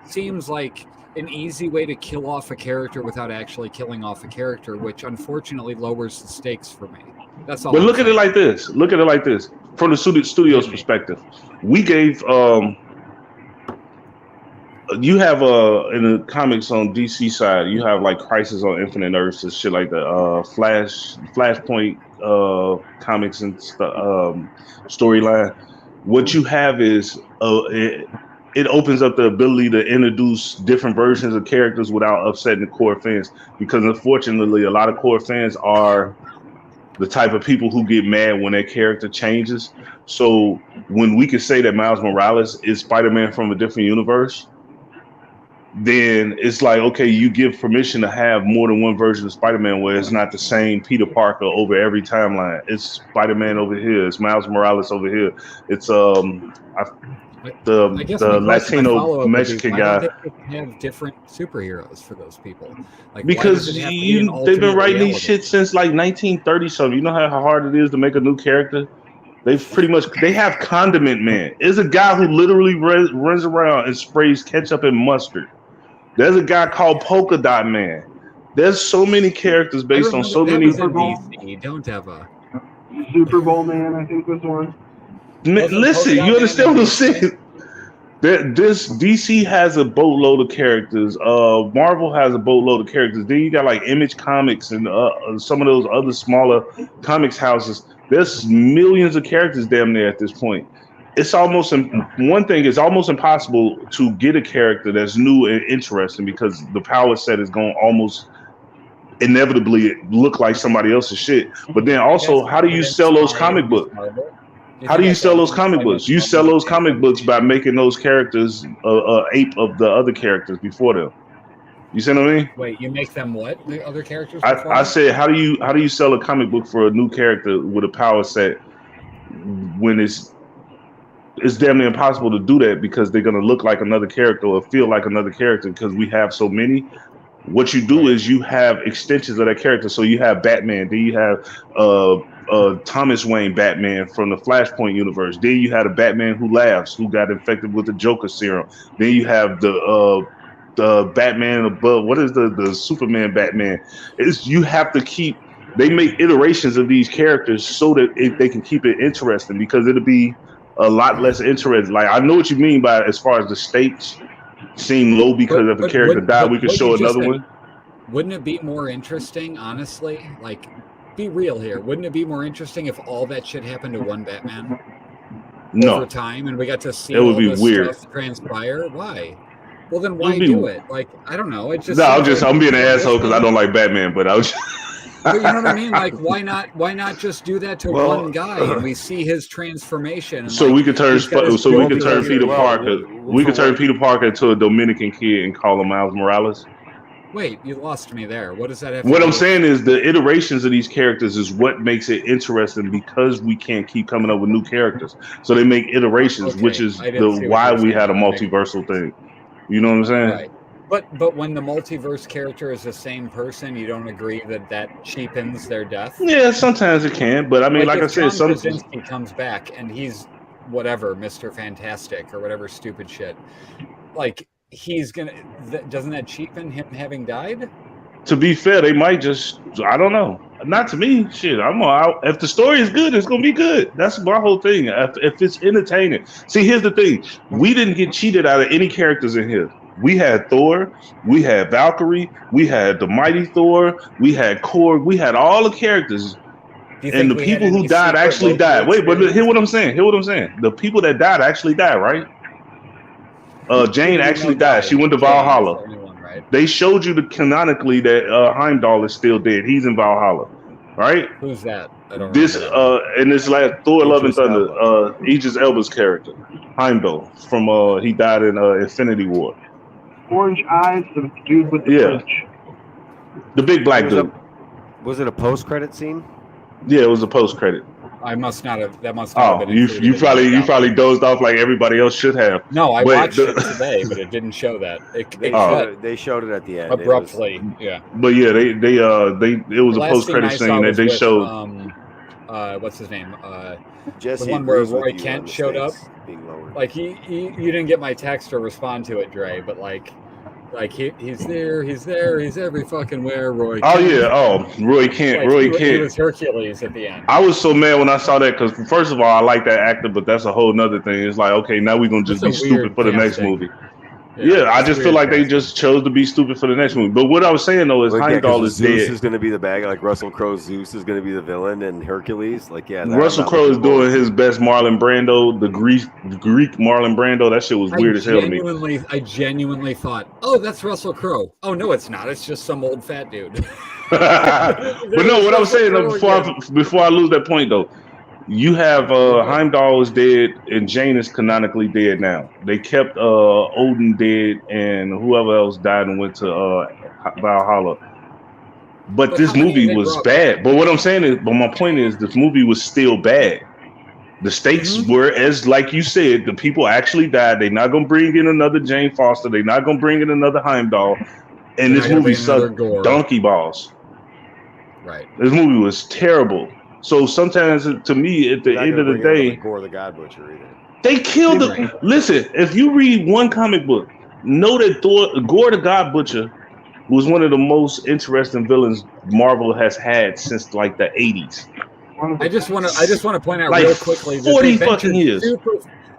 seems like an easy way to kill off a character without actually killing off a character, which unfortunately lowers the stakes for me. That's all. But I'm look at it saying. like this. Look at it like this. From the studio's perspective, we gave you have in the comics on DC side, you have like Crisis on Infinite Earths and shit like that. Flashpoint comics and storyline. What you have is it opens up the ability to introduce different versions of characters without upsetting the core fans. Because unfortunately, a lot of core fans are the type of people who get mad when their character changes. So when we can say that Miles Morales is Spider-Man from a different universe, then it's like, okay, you give permission to have more than one version of Spider-Man where it's not the same Peter Parker over every timeline. It's Spider-Man over here. It's Miles Morales over here. It's I guess the my question, my Latino follow-up would be, Mexican why guy. don't they have different superheroes for those people? Like, Because why does it have to be an they've been alternate writing these reality? shit since like 1930 something. You know how hard it is to make a new character? They have Condiment Man. There's a guy who literally runs around and sprays ketchup and mustard. There's a guy called Polka Dot Man. There's so many characters based on so that many. was in DC. Don't have a Super Bowl Man, I think was one. Listen, you understand what I'm saying? This DC has a boatload of characters. Marvel has a boatload of characters. Then you got like Image Comics and some of those other smaller comics houses. There's millions of characters damn near at this point. It's almost one thing. It's almost impossible to get a character that's new and interesting because the power set is going to almost inevitably look like somebody else's shit. But then also, how do you sell those comic books? How do you sell those comic books? You sell those comic books by making those characters ape of the other characters before them. You see what I mean? Wait, you make them what? The other characters? I said, how do you sell a comic book for a new character with a power set when it's damn near impossible to do that because they're gonna look like another character or feel like another character because we have so many. What you do is you have extensions of that character. So you have Batman, then you have Thomas Wayne Batman from the Flashpoint universe. Then you had a Batman who laughs, who got infected with the Joker serum. Then you have the Batman above. What is the Superman Batman? You have to keep. They make iterations of these characters so that they can keep it interesting because it'll be a lot less interesting. Like I know what you mean by as far as the stakes seem low because if a character died, we could show another one. Wouldn't it be more interesting, honestly? Like, be real here. Wouldn't it be more interesting if all that shit happened to one Batman? No. Over time, and we got to see it would all be this weird. Stuff transpire? Why? Well, then why do it? Like, I don't know. It just I'm being an asshole because I don't like Batman, but I was. But you know what I mean? Like, why not just do that to one guy and we see his transformation? And so like, we could turn Peter Parker. We could turn Peter Parker into a Dominican kid and call him Miles Morales. Wait, you lost me there. What does that have? What I'm saying is the iterations of these characters is what makes it interesting because we can't keep coming up with new characters. So they make iterations, which is why we had a multiversal thing. You know what I'm saying? Right. But when the multiverse character is the same person, you don't agree that cheapens their death? Yeah, sometimes it can, but I mean, like I said, John Krasinski comes back and he's whatever, Mr. Fantastic or whatever stupid shit. Like he's gonna, doesn't that cheapen him having died? To be fair, they might just, I don't know. Not to me, shit. If the story is good, it's gonna be good. That's my whole thing. If it's entertaining. See, here's the thing: we didn't get cheated out of any characters in here. We had Thor, we had Valkyrie, we had the Mighty Thor, we had Gore, we had all the characters. And the people who died actually died. Wait, but hear what I'm saying. The people that died actually died, right? Jane actually died. She went to Valhalla. They showed you canonically that Heimdall is still dead. He's in Valhalla, right? Who's that? I don't remember. In this last Thor: Love and Thunder, Idris Elba's character, Heimdall, from he died in Infinity War. Orange eyes, the dude with the bridge. The big black dude. Was it a post-credit scene? Yeah, it was a post-credit. I must not have. That must not have been. You probably dozed off like everybody else should have. No, I watched it today, but it didn't show that. They showed it at the end abruptly. Yeah. But yeah, it was a post-credit scene that they showed. What's his name? Jesse, the one where Roy Kent showed up. Like you didn't get my text or respond to it, Dre. But like Like he's there, he's every fucking where. Roy. Oh Kent. yeah. Oh, Roy Kent. Like, Roy he Kent. was Hercules at the end. I was so mad when I saw that because first of all, I like that actor, but that's a whole nother thing. It's like, okay, now we're gonna just That's be a stupid weird for the next casting. movie. Yeah, I just feel like they just chose to be stupid for the next movie. But what I was saying though is Heimdall is Zeus dead. is going to be the bad guy. Like Russell Crowe's Zeus is going to be the villain, and Hercules. Like, yeah, Russell Crowe is doing his best Marlon Brando, the Greek Marlon Brando. That shit was weird as hell to me. I genuinely thought, oh, that's Russell Crowe. Oh no, it's not. It's just some old fat dude. But no, what I was saying though, before I lose that point though, you have Heimdall is dead and Jane is canonically dead now. They kept Odin dead and whoever else died and went to Valhalla. But this movie was bad. But what I'm saying is, but my point is, this movie was still bad. The stakes were, as like you said, the people actually died. They're not gonna bring in another Jane Foster. They're not gonna bring in another Heimdall. And this movie sucked donkey balls. Right. This movie was terrible. So sometimes, to me, at the end of the day, Gore the God Butcher either. They killed him. Listen, if you read one comic book, know that Gore the God Butcher was one of the most interesting villains Marvel has had since like the 80s. I just want to point out like real quickly 40 fucking years.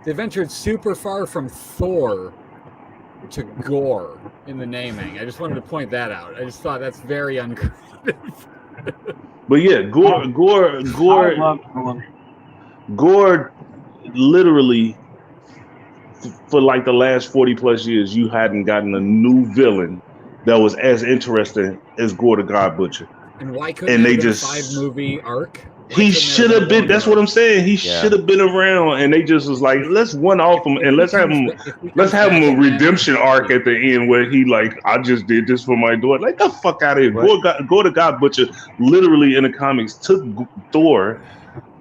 They ventured super far from Thor to Gore in the naming. I just wanted to point that out. I just thought that's very uncreative. But yeah, Gore literally for like the last 40 plus years, you hadn't gotten a new villain that was as interesting as Gore the God Butcher. And why couldn't they just a 5-movie arc? He should have been. That's what I'm saying. He should have been around, and they just was like, let's one off him and let's have him a redemption arc at the end where he like, I just did this for my daughter. Like the fuck out of here. Gore the God Butcher literally in the comics took Thor,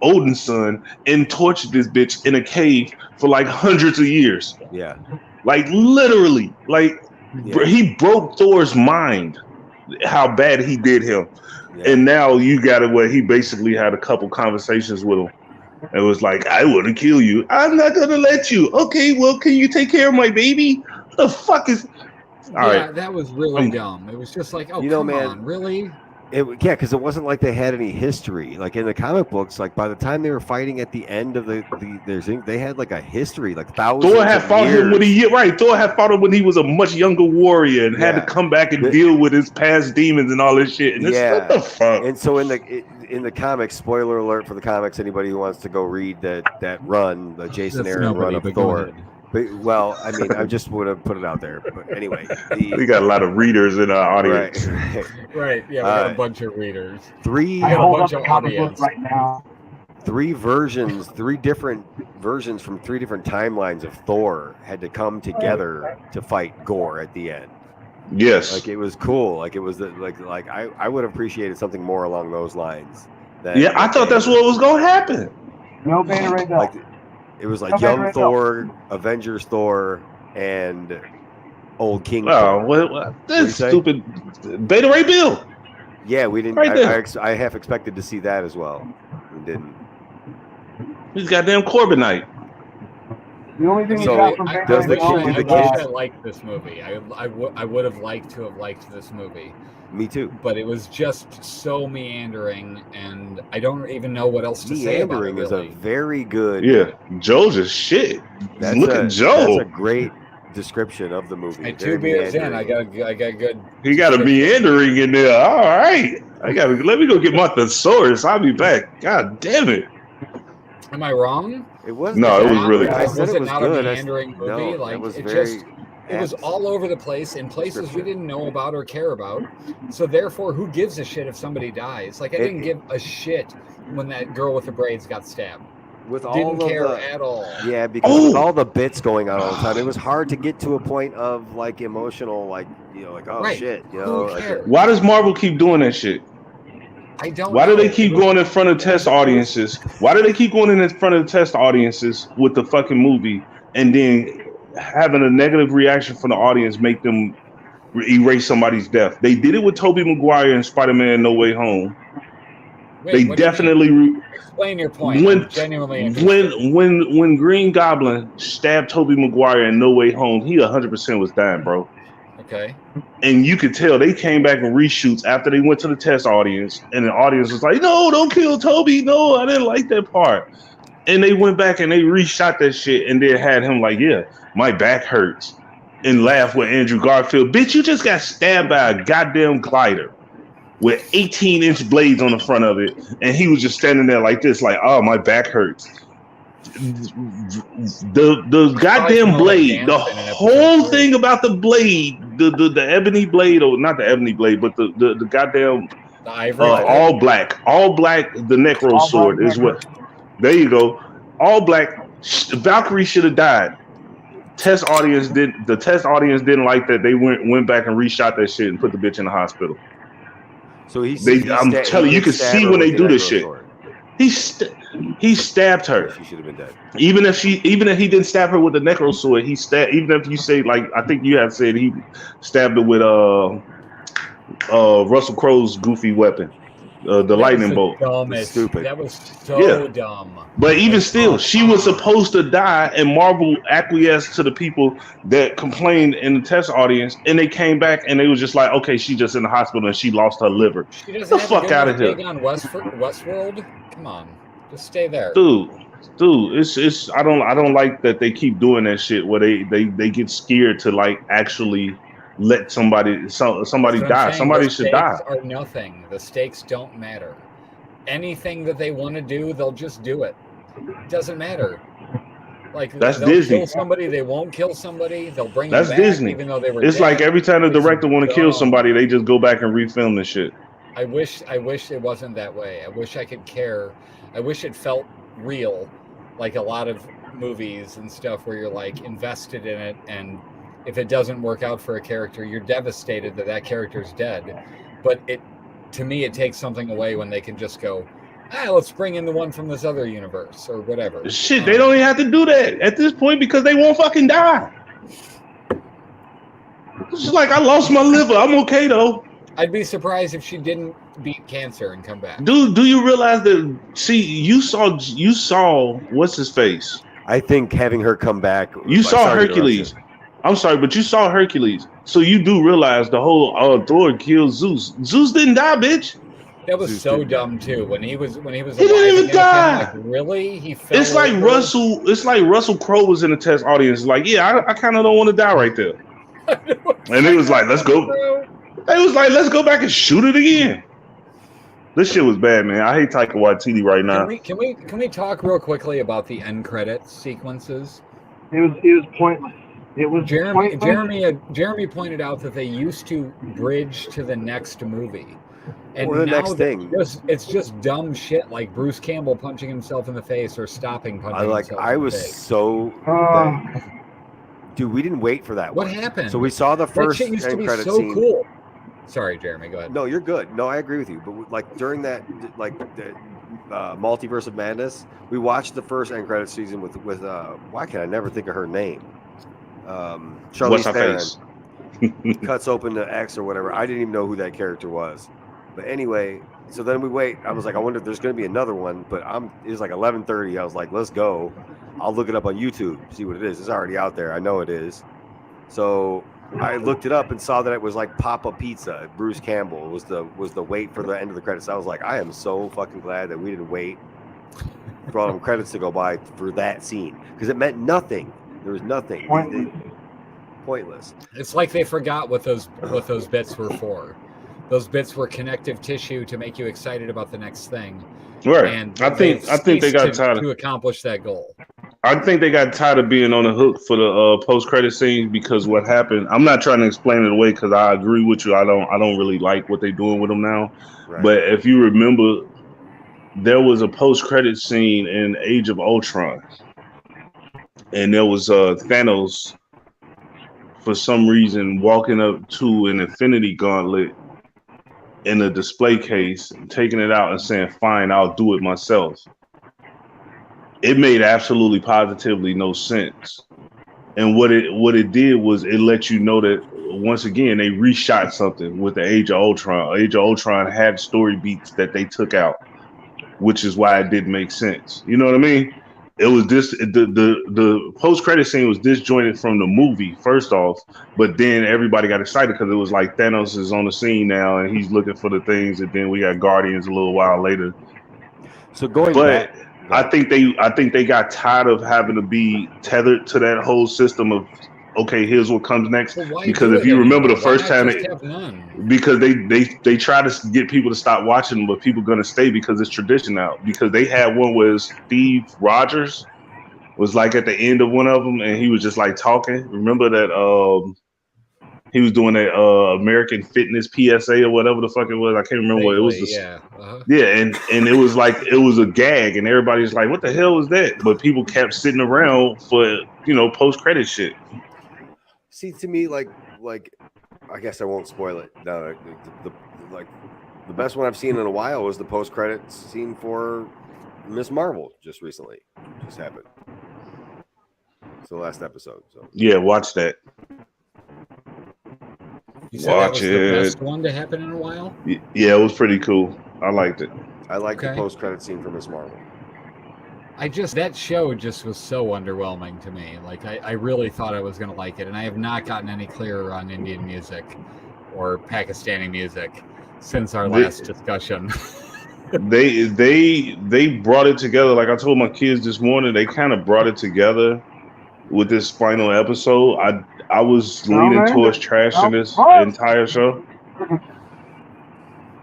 Odin's son, and tortured this bitch in a cave for like hundreds of years. Yeah, like literally, like he broke Thor's mind. How bad he did him. Yeah. And now you got it where he basically had a couple conversations with him. It was like, I want to kill you. I'm not going to let you. Okay, well, can you take care of my baby? What the fuck is... All right. That was really dumb. It was just like, oh, come on, really? Because it wasn't like they had any history. Like in the comic books, like by the time they were fighting at the end of they had like a history, like thousands. Thor had fought him Thor had fought him when he was a much younger warrior and had to come back and deal with his past demons and all this shit. And what the fuck? And so in the comics, spoiler alert for the comics, anybody who wants to go read that run, the Jason Aaron run of Thor. But, well, I mean, I just would have put it out there. But anyway, we got a lot of readers in our audience. Right. Yeah, we got a bunch of readers. I hold up the comic book right now. Three different versions from 3 different timelines of Thor had to come together to fight Gore at the end. Yes. Like it was cool. Like it was like I would have appreciated something more along those lines. I thought that's what was gonna happen. No Beta Ray Bill. It was like young Thor, Avengers Thor, and old King Thor. Well, that's stupid. Beta Ray Bill. Yeah, we didn't. I half expected to see that as well. We didn't. He's goddamn Corbinite. The only thing I liked this movie. I would have liked to have liked this movie. Me too. But it was just so meandering, and I don't even know what else to say about it. Meandering is a very good. Yeah, Joe's a shit. Look at Joe. That's a great description of the movie. At 2 beers in, I got good. He got a meandering in there. All right, let me go get my thesaurus. I'll be back. God damn it. Am I wrong? It was. No, it was really. Was it not good. A meandering movie? No, like it was it was all over the place in places we didn't know about or care about. So therefore, who gives a shit if somebody dies? Like I didn't give a shit when that girl with the braids got stabbed. Didn't care at all. Yeah, because with all the bits going on all the time, it was hard to get to a point of like emotional, like shit, Who cares? Why does Marvel keep doing that shit? I don't. Why do they keep going in front of test audiences? Why do they keep going in front of test audiences with the fucking movie and then having a negative reaction from the audience make them erase somebody's death? They did it with Tobey Maguire in Spider-Man No Way Home. They definitely explain your point. When Green Goblin stabbed Tobey Maguire in No Way Home, he 100% was dying, bro. Okay. And you could tell they came back and reshoots after they went to the test audience, and the audience was like, "No, don't kill Toby. No, I didn't like that part." And they went back and they reshot that shit, and then had him like, "Yeah, my back hurts," and laugh with Andrew Garfield. Bitch, you just got stabbed by a goddamn glider with 18-inch blades on the front of it, and he was just standing there like this, like, "Oh, my back hurts." The goddamn blade, the whole thing about the blade, the ebony blade, or not the ebony blade, but the goddamn The ivory. all black, the necro All sword black is what. There you go, all black. Valkyrie should have died. The test audience didn't like that. They went back and reshot that shit and put the bitch in the hospital. So I'm telling you, you can see when they do this shit. He stabbed her. She should have been dead. Even if he didn't stab her with the necro sword, he stabbed. Even if you say, like, I think you have said he stabbed her with Russell Crowe's goofy weapon, the lightning bolt. Dumbest. Stupid. That was so dumb. But even still, she was supposed to die, and Marvel acquiesced to the people that complained in the test audience, and they came back and they was just like, "Okay, she's just in the hospital and she lost her liver." She doesn't Get the have fuck to go out of here, on Westworld. Come on, just stay there, dude. It's I don't like that they keep doing that shit where they get scared to, like, actually let somebody die. Somebody should die. The stakes are nothing. The stakes don't matter. Anything that they want to do, they'll just do it. It doesn't matter. Like, that's they'll Disney. Kill somebody, they won't kill somebody. They'll bring that's them back, Disney. even though they were. It's dead. like every time the director want to kill somebody, they just go back and refilm the shit. I wish it wasn't that way. I wish I could care. I wish it felt real, like a lot of movies and stuff where you're, like, invested in it, and if it doesn't work out for a character, you're devastated that character's dead. But to me, it takes something away when they can just go, let's bring in the one from this other universe or whatever. Shit, they don't even have to do that at this point because they won't fucking die. It's just like, I lost my liver. I'm okay though. I'd be surprised if she didn't beat cancer and come back. Do you realize that? See, you saw what's his face? I think having her come back. You saw Hercules. I'm sorry, but you saw Hercules. So you do realize the whole Thor killed Zeus. Zeus didn't die, bitch. That was so dumb too. When he was. He didn't even die. Like, really? He fell. It's like Russell Crowe was in the test audience. Like, yeah, I kind of don't want to die right there. And it was like, let's go. It was like, let's go back and shoot it again. This shit was bad, man. I hate Taika Waititi right now. Can we talk real quickly about the end credits sequences? It was pointless. It was Jeremy pointed out that they used to bridge to the next movie. And or the now next thing. It's just dumb shit like Bruce Campbell punching himself in the face or stopping punching himself in the face. I was so... dude, we didn't wait for that What one. happened? So we saw the first end credit scene. Cool. Sorry, Jeremy, go ahead. No, you're good. No, I agree with you. But like during that, like the Multiverse of Madness, we watched the first end credit season with why can I never think of her name? Charlize Theron cuts open the X or whatever. I didn't even know who that character was. But anyway, so then we wait. I was like, I wonder if there's going to be another one. But it was like 11:30. I was like, let's go. I'll look it up on YouTube, see what it is. It's already out there. I know it is. So I looked it up and saw that it was like Papa Pizza. Bruce Campbell was the wait for the end of the credits. I was like, I am so fucking glad that we didn't wait for all them credits to go by for that scene because it meant nothing. There was nothing. Pointless. It's like they forgot what those bits were for. Those bits were connective tissue to make you excited about the next thing. Right. And I think they got tired to accomplish that goal. I think they got tired of being on the hook for the post-credit scenes because what happened. I'm not trying to explain it away because I agree with you. I don't really like what they're doing with them now. Right. But if you remember, there was a post-credit scene in Age of Ultron, and there was Thanos for some reason walking up to an Infinity Gauntlet in a display case, taking it out and saying, "Fine, I'll do it myself." It made absolutely positively no sense. And what it did was it let you know that once again they reshot something with the Age of Ultron. Age of Ultron had story beats that they took out, which is why it didn't make sense. You know what I mean? it was the post credit scene was disjointed from the movie first off, but then everybody got excited because it was like Thanos is on the scene now and he's looking for the things, and then we got Guardians a little while later. So going But back, I think they got tired of having to be tethered to that whole system of, okay, here's what comes next. Well, why Because do if it you remember anymore? the first Why not time, just have none? because they try to get people to stop watching them, but people gonna stay because it's tradition now. Because they had one where Steve Rogers was like at the end of one of them, and he was just like talking. Remember that he was doing that American Fitness PSA or whatever the fuck it was. I can't remember what it was. Yeah. Uh-huh. Yeah, and it was like it was a gag, and everybody's like, "What the hell was that?" But people kept sitting around for post credit shit. see, to me, like I guess I won't spoil it. No, the best one I've seen in a while was the post credits scene for Miss Marvel just recently. Just happened. It's the last episode. So Yeah, watch that. You said that was the best one to happen in a while? Yeah, it was pretty cool. I liked it. I like the post credit scene for Miss Marvel. That show just was so underwhelming to me. Like I really thought I was gonna like it, and I have not gotten any clearer on Indian music or Pakistani music since our last discussion. They brought it together. Like I told my kids this morning, they kind of brought it together with this final episode. I was leaning towards trashing this entire show.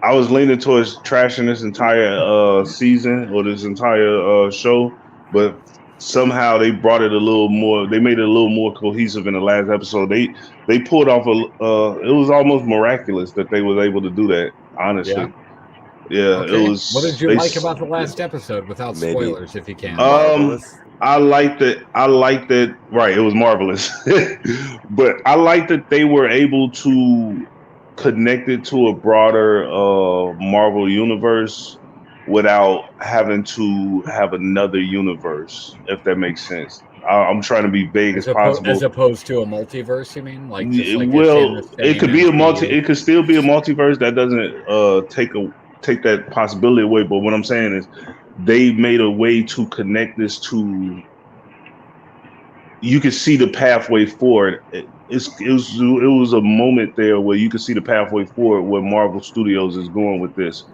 I was leaning towards trashing this entire season or this entire show, but somehow they brought it a little more. They made it a little more cohesive in the last episode. They pulled off it was almost miraculous that they was able to do that. Honestly, yeah, okay. It was. What did you like about the last episode, without spoilers, if you can? I liked that. Right, it was marvelous, but I liked that they were able to connect it to a broader Marvel universe without having to have another universe, if that makes sense. I'm trying to be vague as possible. As opposed to a multiverse, you mean? Like, just like it could be a It could still be a multiverse. That doesn't take that possibility away. But what I'm saying is, they made a way to connect this to. You could see the pathway forward. It was a moment there where you could see the pathway forward where Marvel Studios is going with this,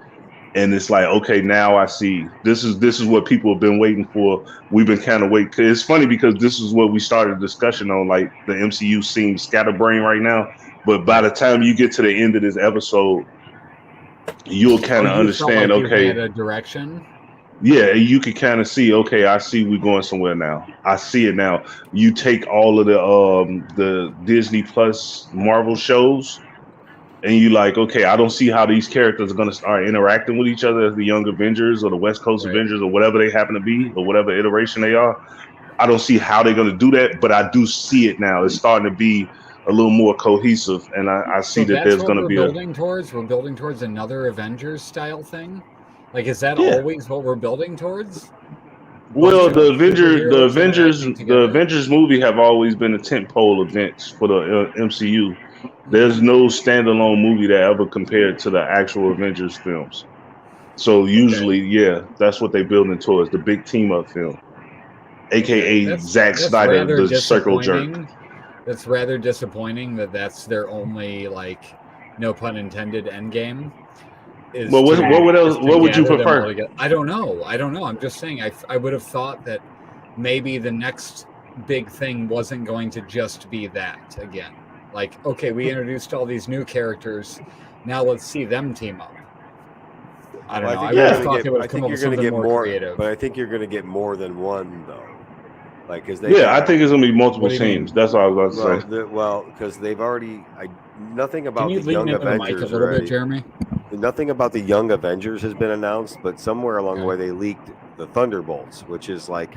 and it's like, okay, now I see this is what people have been waiting for. We've been kind of waiting. It's funny because this is what we started a discussion on. Like, the MCU seems scatterbrained right now, but by the time you get to the end of this episode, you'll kind of understand. Like, okay, you had a direction. Yeah, you could kind of see, okay, I see we're going somewhere now. I see it now. You take all of the Disney Plus Marvel shows, and you like, okay, I don't see how these characters are going to start interacting with each other as the Young Avengers or the West Coast Avengers or whatever they happen to be or whatever iteration they are. I don't see how they're going to do that, but I do see it now. It's starting to be a little more cohesive, and I see that there's going to be we're building towards another Avengers style thing. Like, is that always what we're building towards? Well, the Avengers movie have always been a tentpole event for the MCU. There's no standalone movie that ever compared to the actual Avengers films. So usually, that's what they're building towards, the big team up film, aka Zack Snyder, the circle jerk. That's rather disappointing that that's their only, like, no pun intended, end game. Well, what would you prefer? I don't know. I'm just saying, I would have thought that maybe the next big thing wasn't going to just be that again. Like, okay, we introduced all these new characters. Now let's see them team up. I don't know. I would have thought they would have come up with something more creative. But I think you're going to get more than one, though. Like, because I think it's going to be multiple teams. That's what I was about to say. Because they've already nothing about the Young Avengers. Mic a little bit, Jeremy? Nothing about the Young Avengers has been announced, but somewhere along the way they leaked the Thunderbolts, which is like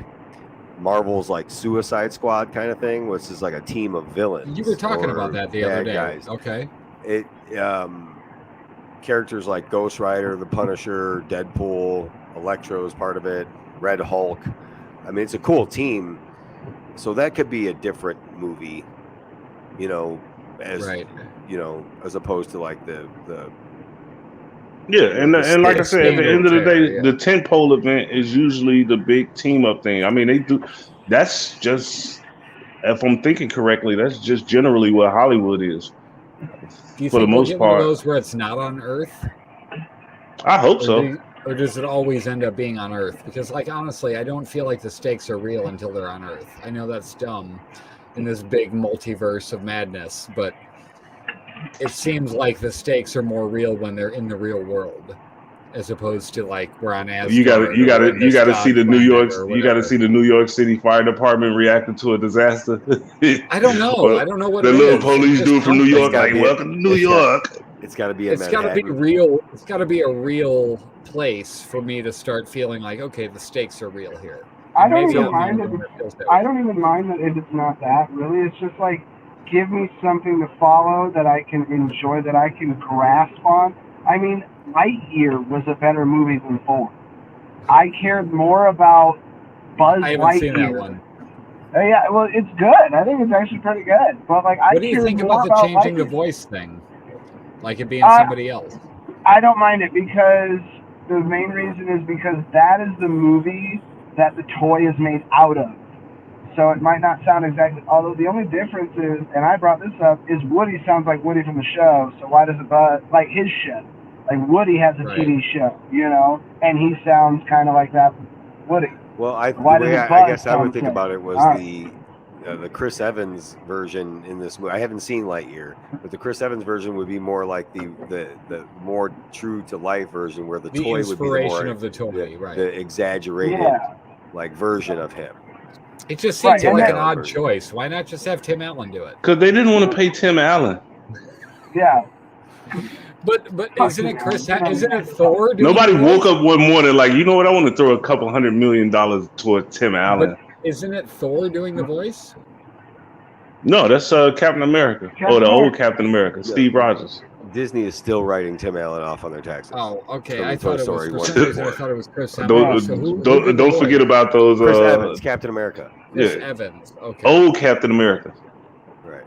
Marvel's like Suicide Squad kind of thing, which is like a team of villains. You were talking about that the other day. Guys. Okay. It characters like Ghost Rider, the Punisher, Deadpool, Electro is part of it, Red Hulk. I mean, it's a cool team. So that could be a different movie, as opposed to like the Yeah, and like I said, at the end of the day, yeah. the tentpole event is usually the big team up thing. I mean, they do. That's just, if I'm thinking correctly, that's just generally what Hollywood is Do you for the think we'll most get one of part. those where it's not on Earth? I hope so. Or does it always end up being on Earth? Because, like, honestly, I don't feel like the stakes are real until they're on Earth. I know that's dumb in this big multiverse of madness, but it seems like the stakes are more real when they're in the real world, as opposed to like we're on Asgard. You got to see the New York City Fire Department reacting to a disaster. I don't know. Well, I don't know what the it little is. police dude from New York, like, welcome to New York. It's got to be. It's got to be real. It's got to be a real place for me to start feeling like, okay, the stakes are real here. I don't even mind it. I don't even mind that if it's not that. Really, it's just like, give me something to follow that I can enjoy, that I can grasp on. I mean, Lightyear was a better movie than Thor. I cared more about Buzz Lightyear. I haven't seen that one. Yeah, well, it's good. I think it's actually pretty good. But like, what do you think about the changing the voice thing? Like it being somebody else? I don't mind it because the main reason is because that is the movie that the toy is made out of. So it might not sound exactly, although the only difference is, and I brought this up, is Woody sounds like Woody from the show, so why does it Buzz, like his show? Like Woody has a TV show, you know, and he sounds kind of like that Woody. Well, I guess I would think about it was the Chris Evans version in this movie. I haven't seen Lightyear, but the Chris Evans version would be more like the more true to life version, where the toy would be the more of the toy, right? The exaggerated like version of him. It just seems like an odd choice. Why not just have Tim Allen do it? Because they didn't want to pay Tim Allen. Yeah. But isn't it Isn't it Thor? Nobody woke up one morning like, you know what? I want to throw $200 million toward Tim Allen. But isn't it Thor doing the voice? No, that's Captain America. The old Captain America, Steve Rogers. Disney is still writing Tim Allen off on their taxes. Oh, okay. I thought it was Chris Evans. Don't forget about those. Chris Evans, Captain America. Chris Evans. Okay. Old Captain America. Right.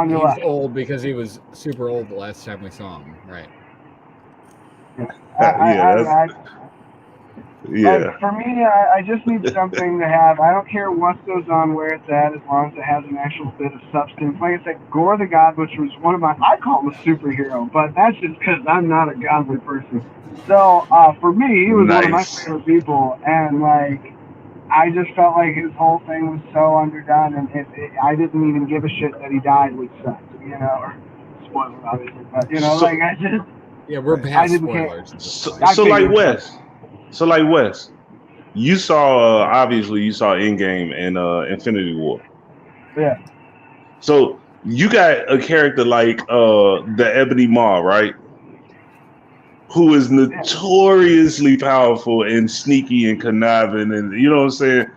He's old because he was super old the last time we saw him. Right. Like, for me, I just need something to have. I don't care what goes on, where it's at, as long as it has an actual bit of substance. Like I said, Gore the God, which was one of my, I call him a superhero, but that's just because I'm not a godly person. So for me, he was one of my favorite people, and like, I just felt like his whole thing was so underdone, and I didn't even give a shit that he died, which sucked, you know, or spoiler obviously, but you know, like I just. Yeah, we're past spoilers. So like Wes, you saw obviously you saw Endgame and Infinity War. Yeah. So you got a character like the Ebony Maw, right? Who is notoriously powerful and sneaky and conniving, and you know what I'm saying?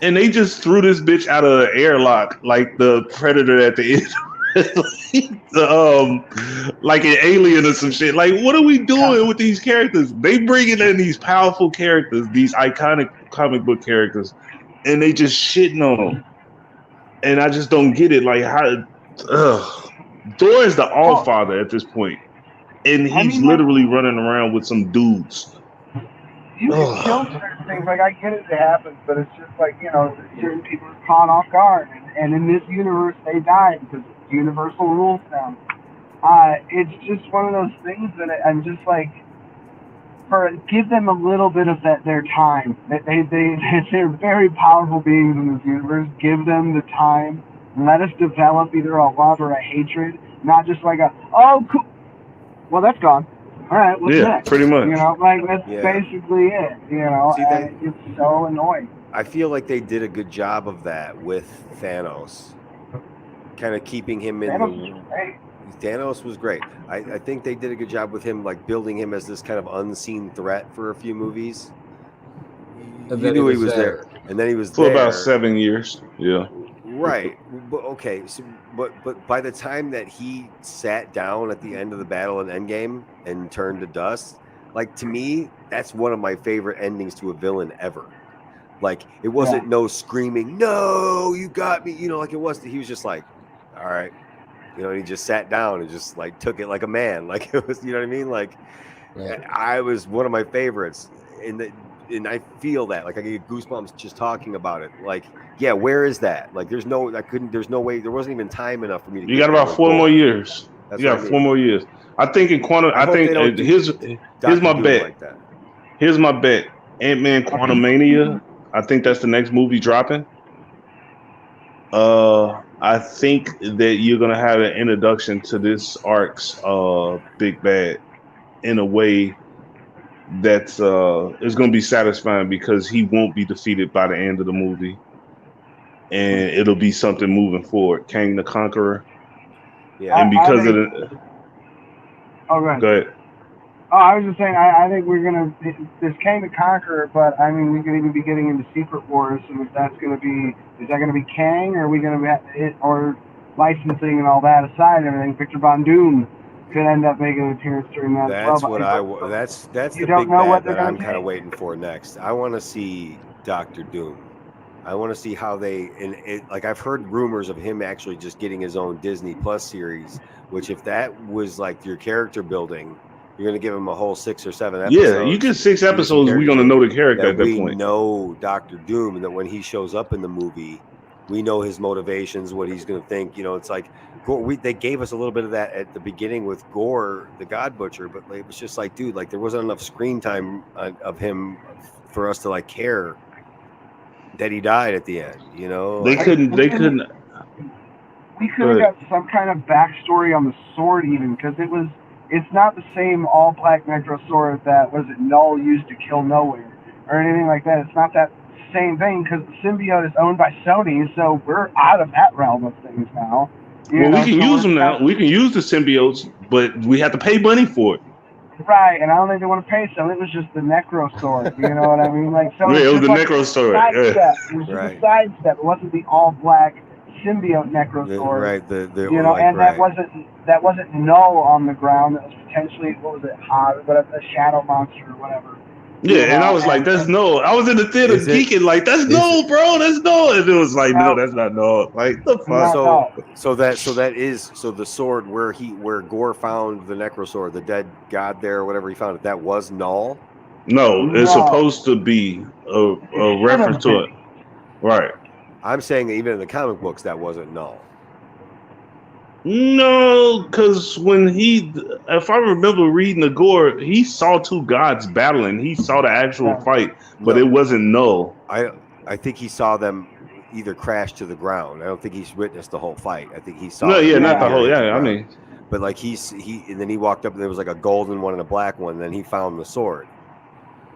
And they just threw this bitch out of an airlock like the Predator at the end. Like an alien or some shit. Like, what are we doing with these characters? They bringing in these powerful characters, these iconic comic book characters, and they just shitting on them. And I just don't get it. Like, how? Thor is the All-Father at this point, and he's literally running around with some dudes. You can kill certain things. Like, I get it happens, but it's just like, you know, certain people are caught off guard, and in this universe, they die because universal rules now. It's just one of those things that I'm just like, give them a little bit of their time. They're very powerful beings in this universe. Give them the time. Let us develop either a love or a hatred, not just like oh, cool. Well, that's gone. All right, what's next? Pretty much. You know, like that's basically it. You know, it's so annoying. I feel like they did a good job of that with Thanos. Kind of keeping him in Thanos was great. I think they did a good job with him, like building him as this kind of unseen threat for a few movies. You knew he was there, and then he was for about 7 years. Yeah, right. But okay, so but by the time that he sat down at the end of the battle in Endgame and turned to dust, like to me, that's one of my favorite endings to a villain ever. Like it wasn't no screaming, no, you got me. You know, like it was. He was just like, all right, you know, and he just sat down and just like took it like a man, like it was, you know what I mean? Like I was one of my favorites, and I feel that, like I get goosebumps just talking about it. Like, yeah, where is that? Like, there's no way, there wasn't even time enough for me to. You got about 4 more years. That's you got 4 more years. I think in quantum. I think here's my bet. Like that. Here's my bet. Ant-Man Quantumania. I think that's the next movie dropping. I think that you're gonna have an introduction to this arc's big bad in a way that's is gonna be satisfying because he won't be defeated by the end of the movie, and it'll be something moving forward. Kang the Conqueror. Yeah. And because of the. Oh, right. Go ahead. Oh, I was just saying, I think we're gonna. There's Kang the Conqueror, but I mean, we could even be getting into Secret Wars, and if that's gonna be, is that gonna be Kang, or are we gonna be or licensing and all that aside, and everything? Victor Von Doom could end up making an appearance during that. That's as well, that's the don't big know what bad they're that I'm gonna kind of take. waiting for next. I want to see Doctor Doom. I want to see how they, and it, like I've heard rumors of him actually just getting his own Disney Plus series, which if that was like your character building, you're going to give him a whole 6 or 7 episodes. Yeah, you get 6 episodes, we're going to know the character at that point. We know Doctor Doom, and that when he shows up in the movie, we know his motivations, what he's going to think. You know, it's like Gore, they gave us a little bit of that at the beginning with Gore, the God Butcher, but it was just like, dude, like there wasn't enough screen time of him for us to like care that he died at the end. You know, they couldn't. We could have got some kind of backstory on the sword, even because it's not the same all black Necro sword that was it Null used to kill Nowhere or anything like that. It's not that same thing because the symbiote is owned by Sony, so we're out of that realm of things now. We can use them now. We can use the symbiotes, but we have to pay money for it. Right, and I don't think they want to pay some. It was just the Necro sword. You know what I mean? Like, so it was the Necro sword. It was just a sidestep. It wasn't the all black symbiote Necro sword. Right. That wasn't Null on the ground. That was potentially a shadow monster or whatever. Yeah, and I was like, "That's Null." I was in the theater geeking like, "That's Null, bro. That's Null." And it was like, "No, that's not Null." Like the fuck. So the sword where Gore found the Necro sword, the dead god there, or whatever he found it, that was Null. No, it's supposed to be a reference to it, right? I'm saying that even in the comic books, that wasn't Null. No, because if I remember reading the Gore, he saw 2 gods battling. He saw the actual fight, but it wasn't Null. I think he saw them either crash to the ground. I don't think he's witnessed the whole fight. I think he saw. No, not the whole. Yeah, I mean, but like he, and then he walked up and there was like a golden one and a black one. And then he found the sword.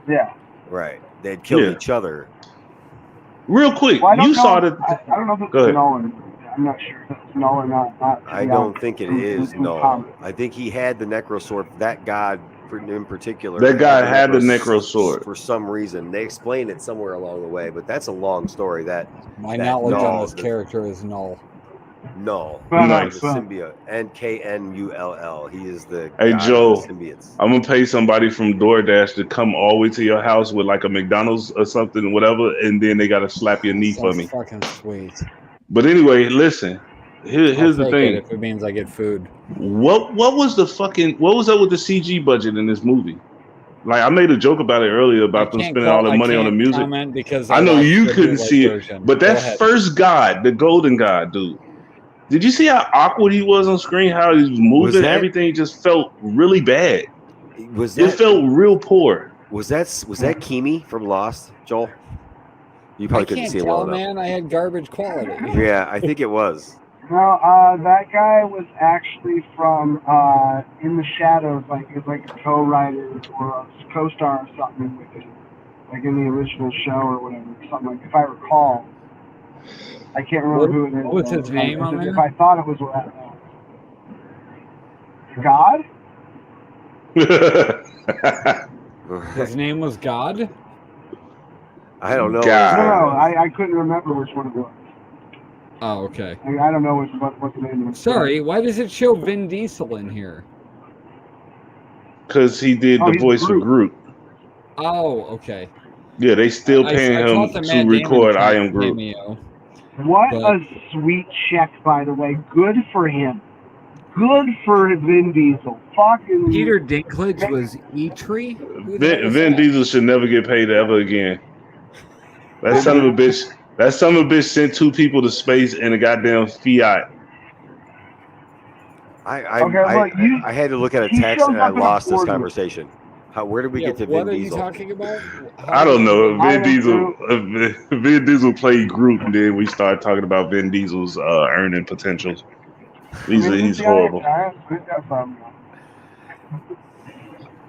Yeah. Right. They'd killed each other. Real quick, you saw that. I don't know if it's Nolan. I'm not sure if it's Null or not. I don't think it is Null. I think he had the Necro sword. That god in particular. That guy had the Necro sword for some reason. They explain it somewhere along the way, but that's a long story. My knowledge on this character is Null. Null. Nice. The symbiote. NKNULL. He is the god Joe. Of the symbiotes. I'm gonna pay somebody from DoorDash to come all the way to your house with like a McDonald's or something, whatever, and then they gotta slap your knee for me. Fucking sweet. But anyway, listen. Here's the thing. If it means I get food. What was up with the CG budget in this movie? Like I made a joke about it earlier about them spending all the money on the music. Because I know you couldn't see it, but that first god, the golden god, dude. Did you see how awkward he was on screen? How he was moving? Everything just felt really bad. It felt real poor. Was that Kimi from Lost, Joel? You probably couldn't see him well enough. Man, I had garbage quality. Yeah, I think it was. No, that guy was actually from In the Shadows, like he was like a co-writer or a co-star or something with it, like in the original show or whatever, something like. If I recall, I can't remember who it is. What's his name on there? If I thought it was God. His name was God. I don't know. No, I couldn't remember which one it was. Oh, okay. I don't know what the name was. Sorry, why does it show Vin Diesel in here? Because he did the voice of Groot. Oh, okay. Yeah, they still paying him to record I Am Groot. What a sweet check, by the way. Good for him. Good for Vin Diesel. Fucking Peter Dinklage was E-Tree? Vin Diesel should never get paid ever again. That son of a bitch sent 2 people to space in a goddamn Fiat. I had to look at a text and I lost this conversation. Where did we get to Vin Diesel? What are you talking about? I don't know. Vin Diesel played Groot, and then we started talking about Vin Diesel's earning potential. He's horrible.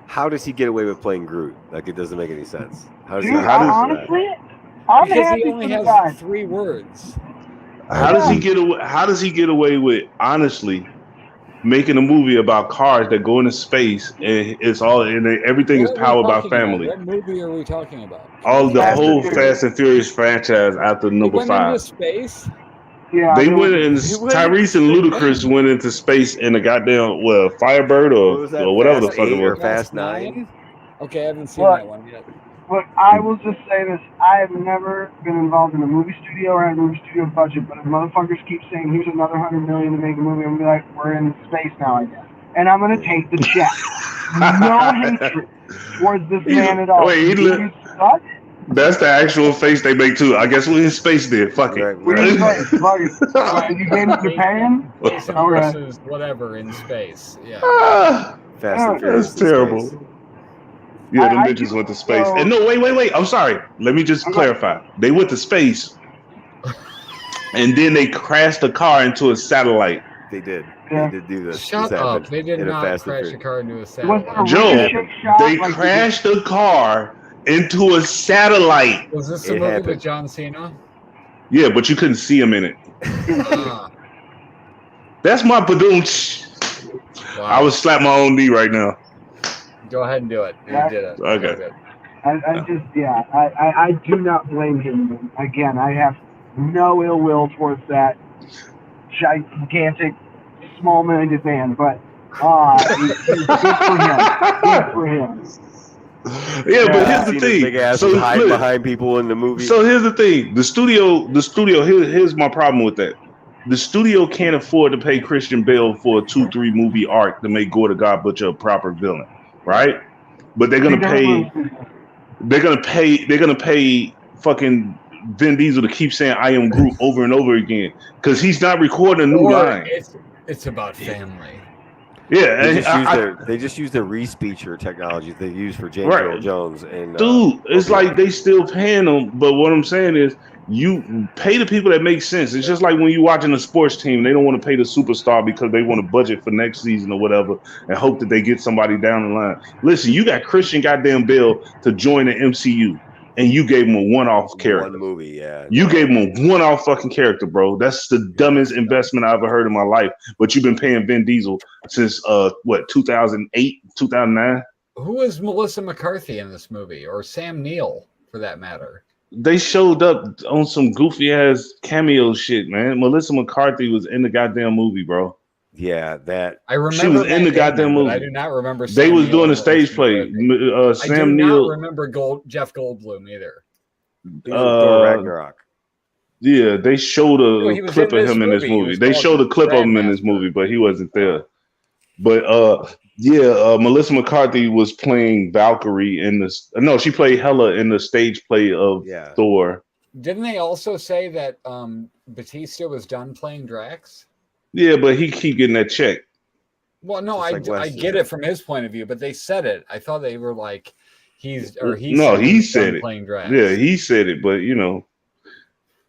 How does he get away with playing Groot? Like, it doesn't make any sense. Honestly, I'm because happy he only for the has guy. 3 words. How does he get away with honestly making a movie about cars that go into space and everything is powered by family? What movie are we talking about? The whole Fast and Furious franchise after number 5. Went into space? Yeah, they went and Tyrese and Ludacris went into space in a goddamn Firebird or whatever the fuck it was. Fast 9? Okay, I haven't seen that one yet. Look, I will just say this. I have never been involved in a movie studio or a movie studio budget, but if motherfuckers keep saying, here's another $100 million to make a movie, I'm going to be like, we're in space now, I guess. And I'm going to take the check. No hatred towards this man at all. Wait, that's the actual face they make too. I guess we're in space then. Fuck it. We're in space. Fuck it. You gave me Japan? Versus whatever in space. Yeah. Fast and Furious. That's terrible. Space. Yeah, them bitches went to space. And no, wait. I'm sorry. Let me just clarify. They went to space, and then they crashed the car into a satellite. They did. Yeah. They did do this. Shut up. They did not crash a car into a satellite. Joe, they crashed the car into a satellite. Was this the movie with John Cena? Yeah, but you couldn't see him in it. That's my badoonch. Wow. I would slap my own knee right now. Go ahead and do it. You did it. Okay. I do not blame him. Again, I have no ill will towards that gigantic, small-minded man, but good for him. Good for him. Yeah, but here's the thing. Big ass hide behind people in the movie. So here's the thing. The studio. Here's my problem with that. The studio can't afford to pay Christian Bale for a 2-3 movie arc to make Gore the God Butcher a proper villain, right? But they're gonna pay fucking Vin Diesel to keep saying "I am Groot" over and over again because he's not recording a new line. It's about family. Yeah, they just use the re-speecher technology they use for James Earl Jones. And it's like they still paying them, but what I'm saying is you pay the people that make sense. It's just like when you're watching a sports team, they don't want to pay the superstar because they want to budget for next season or whatever and hope that they get somebody down the line. Listen, you got Christian goddamn Bale to join the MCU. And you gave him a one-off character. One movie, yeah. You gave him a one-off fucking character, bro. That's the dumbest investment I ever heard in my life. But you've been paying Vin Diesel since 2008, 2009. Who is Melissa McCarthy in this movie, or Sam Neill, for that matter? They showed up on some goofy ass cameo shit, man. Melissa McCarthy was in the goddamn movie, bro. Yeah, that I remember. She was in the goddamn movie. I do not remember. They was doing a stage play. Sam Neill. I do not remember Jeff Goldblum either. Thor Ragnarok. Yeah, they showed a clip of him in this movie. They showed a clip of him in this movie, but he wasn't there. But Melissa McCarthy was playing Valkyrie in this. No, she played Hela in the stage play of Thor. Didn't they also say that Batista was done playing Drax? Yeah, but he keep getting that check. Well, no, I get it from his point of view, but they said it. I thought they were like, he said it. Playing Drax. Yeah, he said it, but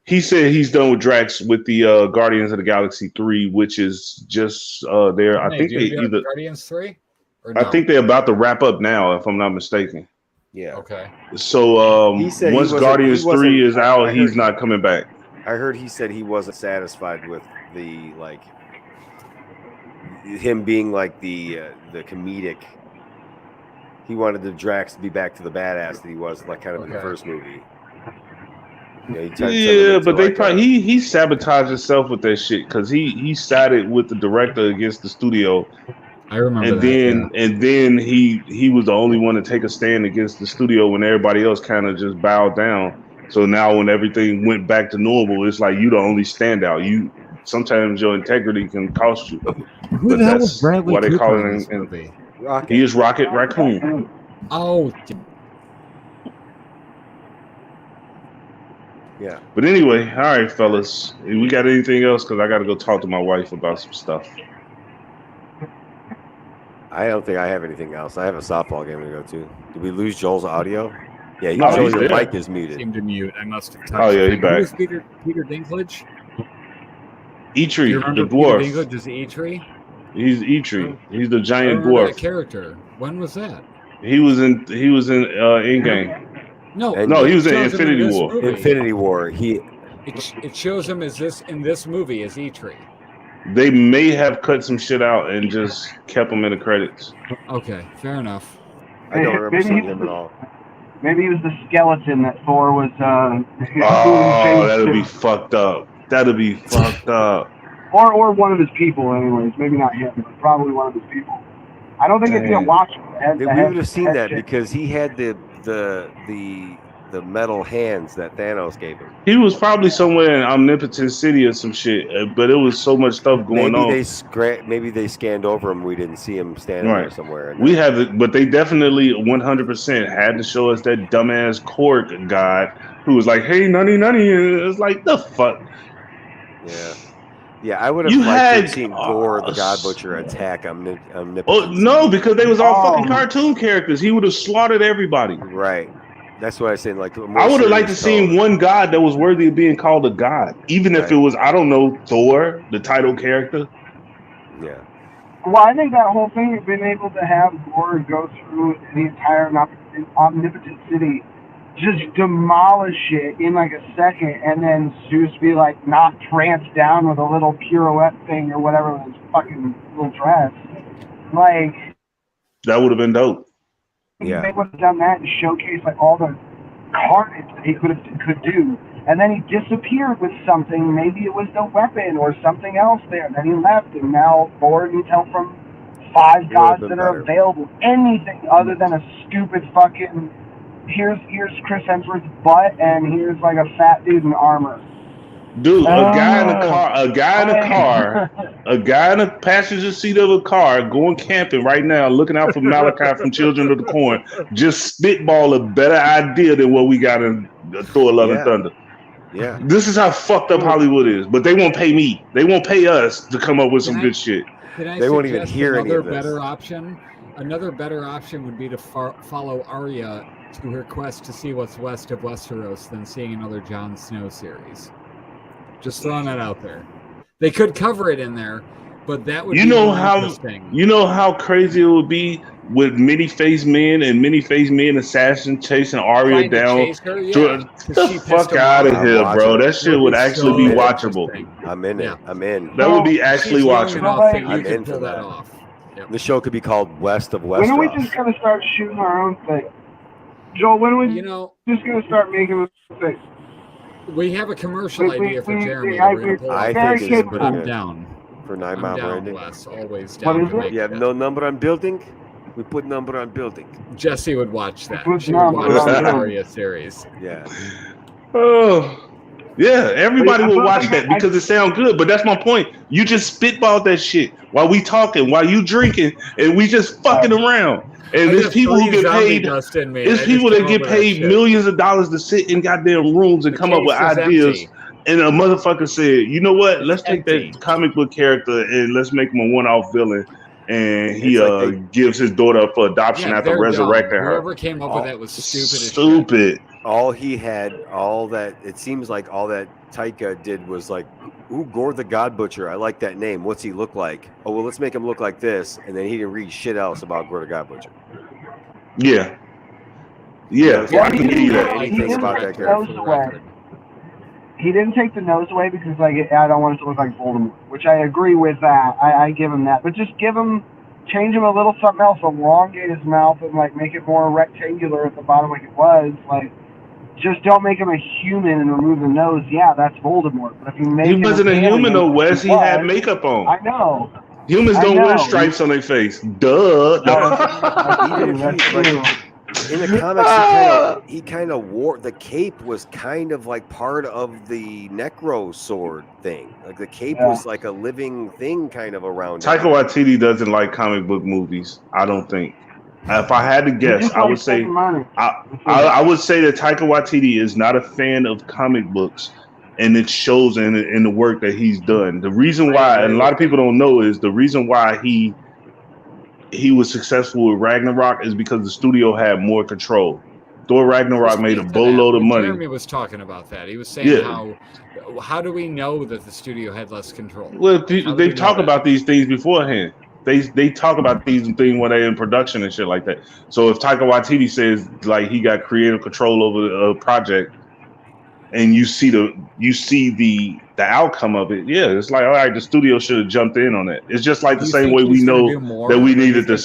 he said he's done with Drax with the Guardians of the Galaxy 3, which is just there. I think they either Guardians 3. No? I think they're about to wrap up now, if I'm not mistaken. Yeah. Okay. So once Guardians 3 is out, he's not coming back. I heard he said he wasn't satisfied with the him being like the comedic. He wanted the Drax to be back to the badass that he was like kind of in the first movie. But they probably he sabotaged himself with that shit because he sided with the director against the studio. I remember. And then he was the only one to take a stand against the studio when everybody else kind of just bowed down. So now when everything went back to normal, it's like you the only standout. You sometimes your integrity can cost you. Who But the hell was that's Bradley why they Cooper call in it this in- movie? Rocket. He is Rocket Raccoon. Oh, Yeah. But anyway, all right, fellas. We got anything else? Because I got to go talk to my wife about some stuff. I don't think I have anything else. I have a softball game to go to. Did we lose Joel's audio? Yeah, you No, can show he's your there. mic is muted. seemed to mute. I must have touched. Oh, yeah, the he thing. back. Who is Peter Dinklage? Eitri, Do you the remember dwarf. Peter Dinklage as Eitri? He's Eitri. He's the I giant remember that dwarf. character. When was that? He was in Endgame. No, And No, he was in it shows him Infinity this War. movie. Infinity War. It shows him as this in this movie as Eitri. They may have cut some shit out and just kept him in the credits. Okay, fair enough. I don't remember seeing him at all. Maybe he was the skeleton that Thor was. Oh, that'd be fucked up. That'd be fucked up. Or one of his people, anyways. Maybe not him, but probably one of his people. I don't think it'd be a Dang. watch. We would have seen that because he had the metal hands that Thanos gave him. He was probably somewhere in Omnipotent City or some shit, but it was so much stuff going on. Maybe they scanned over him. We didn't see him standing there somewhere. We have it, but they definitely 100% had to show us that dumbass Korg god who was like, "Hey, nunny." It's like the fuck. Yeah. Yeah, I would have You liked to have had- seen Gore the God Butcher attack Omnipotent. Oh no, because they was all fucking cartoon characters. He would have slaughtered everybody. Right. That's what I was saying. Like, I would have liked to see one god that was worthy of being called a god, even if it was, I don't know, Thor, the title character. Yeah. Well, I think that whole thing of being able to have Gore go through the entire Omnipotent City, just demolish it in like a second, and then Zeus be like knocked France down with a little pirouette thing or whatever with his fucking little dress. Like, that would have been dope. Yeah. They would have done that and showcased like all the carnage that he could do. And then he disappeared with something. Maybe it was the weapon or something else there. Then he left, and now Gore needs help from 5 gods that are available. Anything other than a stupid fucking here's Chris Hemsworth's butt, and here's like a fat dude in armor. Dude, a guy in a passenger seat of a car going camping right now, looking out for Malachi from Children of the Corn, just spitball a better idea than what we got in Thor: Love and Thunder. Yeah. This is how fucked up Hollywood is. But they won't pay me. They won't pay us to come up with some good shit. They won't even hear any of this. Another better option would be to follow Arya to her quest to see what's west of Westeros than seeing another Jon Snow series. Just throwing that out there. They could cover it in there, but that would be interesting. You know how crazy it would be with many-faced men and many-faced men assassin chasing Arya down. The fuck out of here, bro. That shit would actually be watchable. I'm in it. I'm in. That would be actually watchable. I'm in for that. Yep. The show could be called West of Westeros. When are we just gonna start shooting our own thing? Joel, when are we just gonna start making mistakes? We have a commercial idea for Jeremy. I think it's pretty good. Down. For 9 Mile Branding. Wes, always down. What is it? You have no number on building? We put number on building. Jesse would watch that. She would watch the Arya series. Yeah. Oh. Yeah, everybody will watch that because it sounds good. But that's my point. You just spitballed that shit while we talking, while you drinking, and we just fucking around. And there's people who get paid. There's people that get paid millions of dollars to sit in goddamn rooms and come up with ideas. And a motherfucker said, you know what? Let's take that comic book character and let's make him a one-off villain. And he gives his daughter up for adoption after resurrecting her. Whoever came up with that was stupid. It seems like all that Taika did was like, ooh, Gore the God Butcher. I like that name. What's he look like? Oh, well, let's make him look like this. And then he didn't read shit else about Gore the God Butcher. Yeah. Yeah, I can give you that. Anything about that character. He didn't take the nose away because, like, I don't want it to look like Voldemort, which I agree with that. I give him that. But just change him a little something else, elongate his mouth and, like, make it more rectangular at the bottom like it was. Like, just don't make him a human and remove the nose. Yeah, that's Voldemort. But if you make him wasn't a human, though, Wes. He had makeup on. I know. Humans don't wear stripes on their face. Duh. in the comics, he kind of wore the cape was kind of like part of the necro sword thing. Like the cape was like a living thing kind of around Taika him. Waititi doesn't like comic book movies. I don't think. If I had to guess, I would say I would say that Taika Waititi is not a fan of comic books, and it shows in the work that he's done. The reason why, and a lot of people don't know, is the reason why he was successful with Ragnarok is because the studio had more control. Thor Ragnarok made a boatload of money. Jeremy was talking about that. He was saying how do we know that the studio had less control? Well, they talk about these things beforehand. They talk about these things when they're in production and shit like that. So if Taika Waititi says like he got creative control over the project, and you see the outcome of it, yeah, it's like, all right, the studio should have jumped in on that. It's just like the same way we know that we needed to.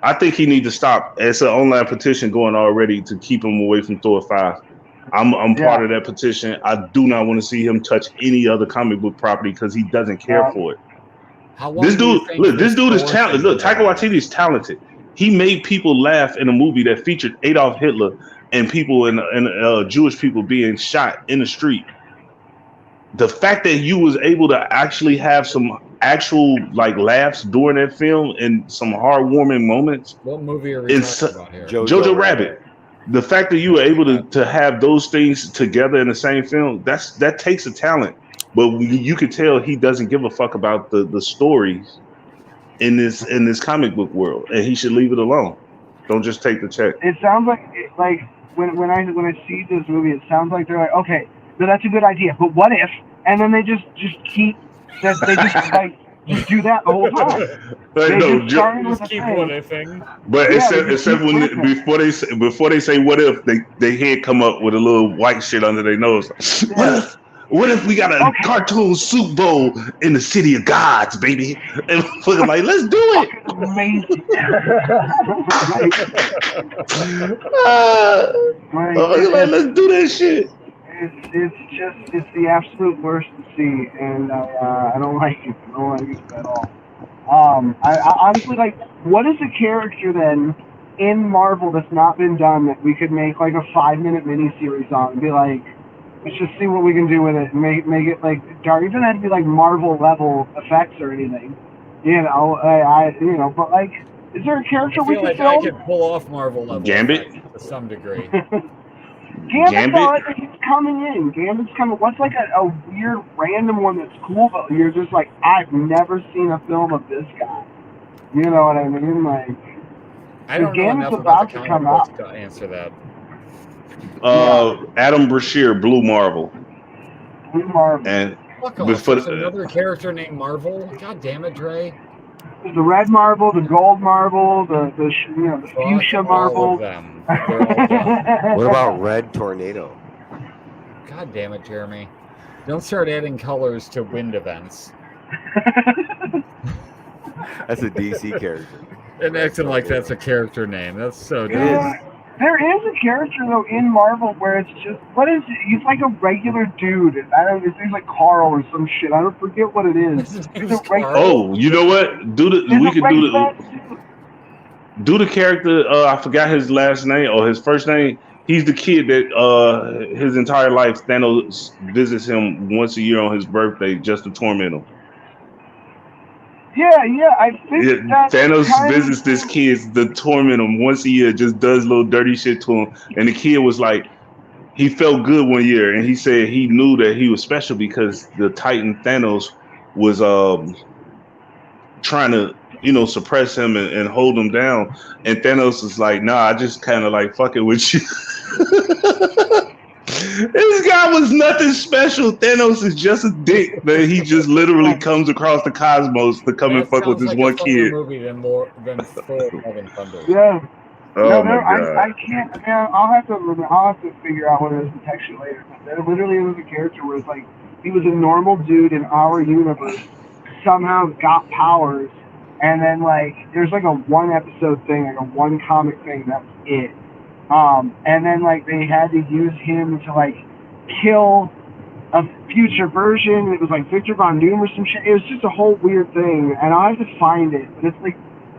I think he needs to stop. It's an online petition going already to keep him away from Thor 5. I'm part of that petition. I do not want to see him touch any other comic book property because he doesn't care for it. This dude is talented. Look, Taika Waititi is talented. He made people laugh in a movie that featured Adolf Hitler and people and Jewish people being shot in the street. The fact that you was able to actually have some actual like laughs during that film and some heartwarming moments. What movie are we talking about here? Jojo Rabbit. The fact that you were able to have those things together in the same film, that takes a talent. But you could tell he doesn't give a fuck about the stories in this comic book world, and he should leave it alone. Don't just take the check. It sounds like when I see this movie, it sounds like they're like, okay, no, that's a good idea, but what if? And then they just keep that they just do that the whole time. Just keep what ifing. But except when before they say what if, they head come up with a little white shit under their nose. What if we got a cartoon soup bowl in the city of gods, baby? And fucking like, let's do it. Amazing. Let's do that shit. It's the absolute worst to see, and I don't like it. I don't like it at all. I honestly, like, what is a character then in Marvel that's not been done that we could make like a 5-minute miniseries on and be like, let's just see what we can do with it and make it like dark. It doesn't have to be like Marvel level effects or anything, you know. But like, is there a character we can film? I could pull off Marvel level Gambit to some degree. Gambit? He's coming in. Gambit's coming. What's like a weird random one that's cool, but you're just like, I've never seen a film of this guy. You know what I mean? Like, I don't know Gambit's enough about to come out to answer that. Adam Brashear, Blue Marvel. Blue Marvel. And there's another character named Marvel. God damn it, Dre. There's the red Marvel, the gold Marvel, the fuchsia Marvel. All of them. They're all done. What about Red Tornado? God damn it, Jeremy. Don't start adding colors to wind events. That's a DC character. And acting like that's a character name. That's so dumb. Yeah. There is a character though in Marvel where it's just he's like a regular dude. I don't know, his name's like Carl or some shit. I don't forget what it is. Oh, you know what? Do the character, I forgot his last name or his first name. He's the kid that his entire life Thanos visits him once a year on his birthday just to torment him. Yeah, I think Thanos visits this kid to torment him once a year, just does little dirty shit to him. And the kid was like, he felt good one year, and he said he knew that he was special because the Titan Thanos was trying to, suppress him and hold him down. And Thanos is like, nah, I just kind of like fucking with you. This guy was nothing special. Thanos is just a dick that he just literally comes across the cosmos to come and fuck with this one kid. Movie than Thor Loving Thunder. Yeah. Oh my God. I can't. Man, I'll have to figure out what it is and text you later. There literally was a character where it's like he was a normal dude in our universe, somehow got powers, and then like there's like a 1 episode thing, like a 1 comic thing. That's it. And then like they had to use him to like kill a future version. It was like Victor Von Doom or some shit. It was just a whole weird thing, and I'll have to find it. But it's like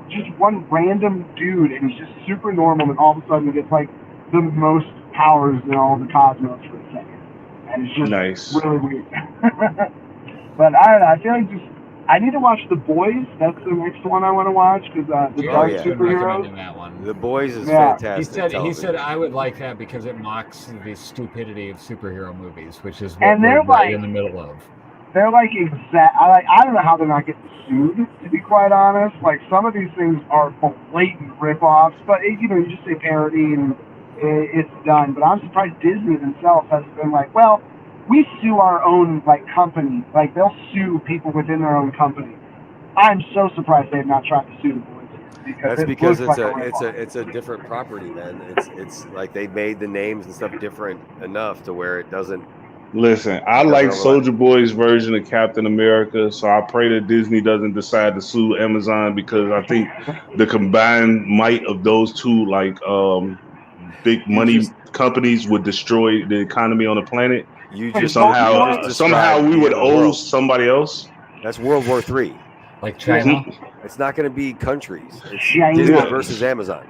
just one random dude, and he's just super normal, and all of a sudden he gets like the most powers in all the cosmos for a second, and it's just Nice. really weird. But I don't know. I feel like I need to watch The Boys. That's the next one I want to watch because the dark yeah. superheroes. That one. The Boys is Yeah. fantastic. He said I would like that because it mocks the stupidity of superhero movies, which is what And they're we're right like- in the middle of. They're like I don't know how they're not getting sued, to be quite honest. Like, some of these things are blatant rip-offs, but you just say parody and it's done. But I'm surprised Disney themselves hasn't been like, well, we sue our own company. Like, they'll sue people within their own company. I'm so surprised they have not tried to sue the Boys here. That's it because looks like it's a different property, man. It's like they made the names and stuff different enough to where it doesn't. Listen, I like Soldier Boy's version of Captain America, so I pray that Disney doesn't decide to sue Amazon, because I think the combined might of those two big money companies would destroy the economy on the planet. You just somehow we would owe somebody else. That's World War III. Like China. It's not going to be countries. It's Disney versus Amazon.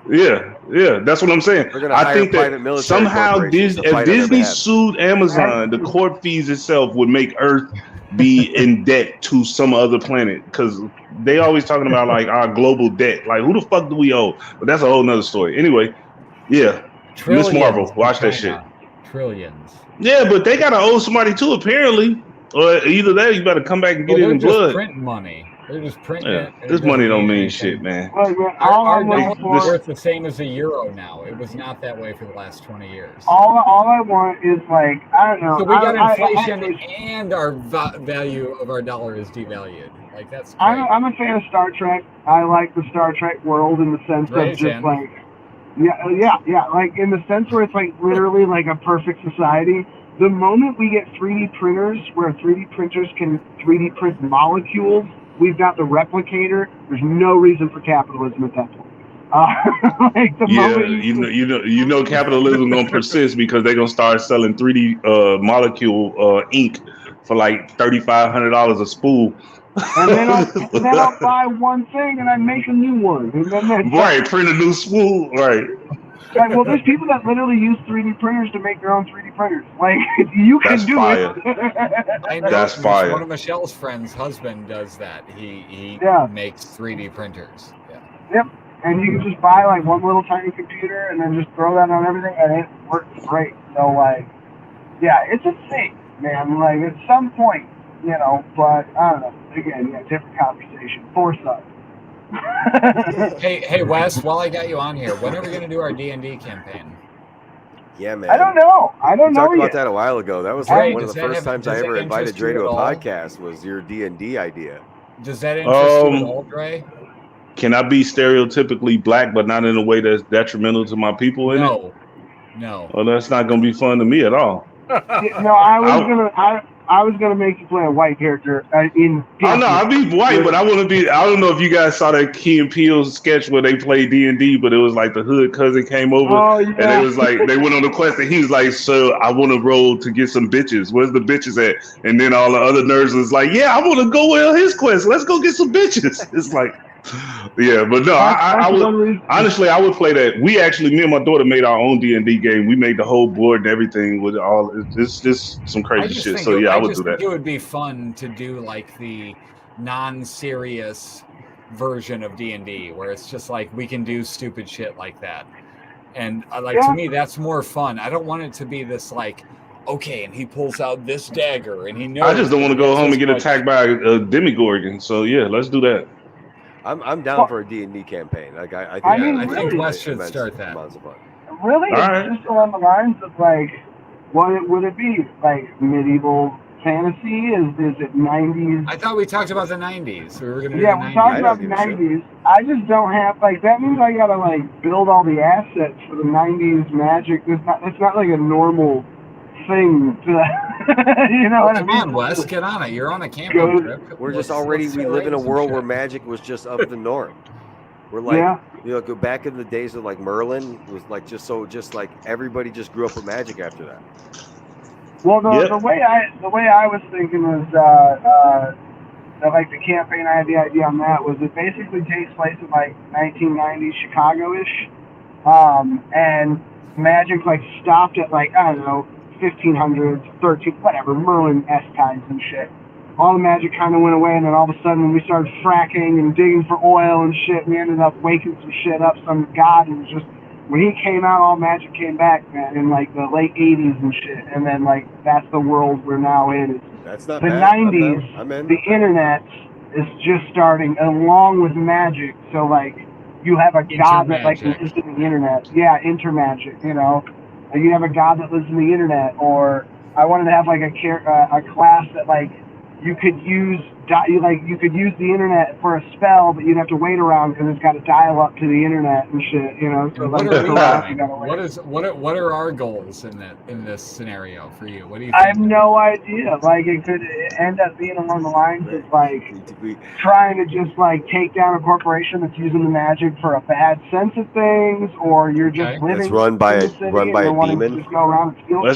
Yeah, that's what I'm saying. I think that somehow if Disney sued Amazon, the court fees itself would make Earth be in debt to some other planet, because they always talking about our global debt. Like, who the fuck do we owe? But that's a whole nother story. Anyway, yeah, Miss Marvel, watch that shit. Trillions. Yeah, but they gotta owe somebody too, apparently. Or either that, you better come back and get it in blood. Printing money. They're just printing it. This money don't mean shit, man. Our dollar is worth the same as a euro now. It was not that way for the last 20 years. All I want is I don't know. So we got inflation and our value of our dollar is devalued. Like, that's great. I'm a fan of Star Trek. I like the Star Trek world in the sense of just yeah, like in the sense where it's literally a perfect society. The moment we get 3D printers where 3D printers can 3D print molecules, we've got the replicator. There's no reason for capitalism at that point. You know capitalism gonna persist because they're gonna start selling 3D molecule ink for $3,500 a spool. And then I'll buy one thing and I make a new one. And then print a new spool, right. Well, there's people that literally use 3D printers to make their own 3D printers. You can do fire. it. I know. That's fire. One of Michelle's friends' husband does that. He makes 3D printers. Yeah. Yep. And you can just buy one little tiny computer and then just throw that on everything, and it works great. So it's a thing, man. At some point, but I don't know. Again, different conversation. Foresight. Hey Wes, while I got you on here, when are we going to do our D&D campaign? Yeah, man. I don't know. We talked about that a while ago. That was one of the first times I ever invited Dre to a podcast. Was your D&D idea? Does that interest you at all, Dre? Can I be stereotypically black, but not in a way that's detrimental to my people in it? No. Well, that's not going to be fun to me at all. No, I was gonna make you play a white character in. Oh no, I'll be white, but I want to be. I don't know if you guys saw that Key and Peele sketch where they played D&D, but it was the hood cousin came over and it was they went on the quest, and he was like, "So I want to roll to get some bitches. Where's the bitches at?" And then all the other nerds was like, "Yeah, I want to go on his quest. Let's go get some bitches." It's yeah, but no, I would honestly, I would play that. We actually, me and my daughter made our own D&D game. We made the whole board and everything with all. It's just some crazy shit. So yeah, I would do that. It would be fun to do the non-serious version of D&D, where it's just we can do stupid shit like that, and to me that's more fun. I don't want it to be this okay, and he pulls out this dagger and he knows. I just don't want to go home and get attacked by a demigorgon. So yeah, let's do that. I'm down for a D&D campaign. I think Wes should start that. Really? Right. Just along the lines of what would it be? Medieval fantasy? Is it 90s? I thought we talked about the 90s. We were gonna. Yeah, we talked about the 90s. I just don't have that means I gotta build all the assets for the 90s magic. It's not a normal thing to what I mean? Come on, Wes, get on it. You're on a camping trip. We're just we live in a world where magic was just of the norm. We're go back in the days of Merlin was just everybody just grew up with magic after that. Well, the way I was thinking was like the campaign I had the idea on that was it basically takes place in like 1990s Chicago-ish, and magic like stopped at like, I don't know, 1500s, 13, whatever, Merlin S times and shit. All the magic kind of went away, and then all of a sudden when we started fracking and digging for oil and shit, we ended up waking some shit up, some god, and just, when he came out, all magic came back, man, in like the late 80s and shit, and then like, that's the world we're now in. That's not the bad. 90s, I'm in. the internet is just starting along with magic, so like, you have a god that like lives in the internet. Yeah, intermagic, you know. You have a god that lives in the internet, or I wanted to have like a class that like you could use you could use the internet for a spell, but you'd have to wait around because it's got to dial up to the internet and shit, you know. So what like, are what are our goals in this scenario for you? What do you think? I have no idea. Like it could end up being along the lines of like trying to just like take down a corporation that's using the magic for a bad sense of things, or you're just living it's run by a demon. Just go around and steal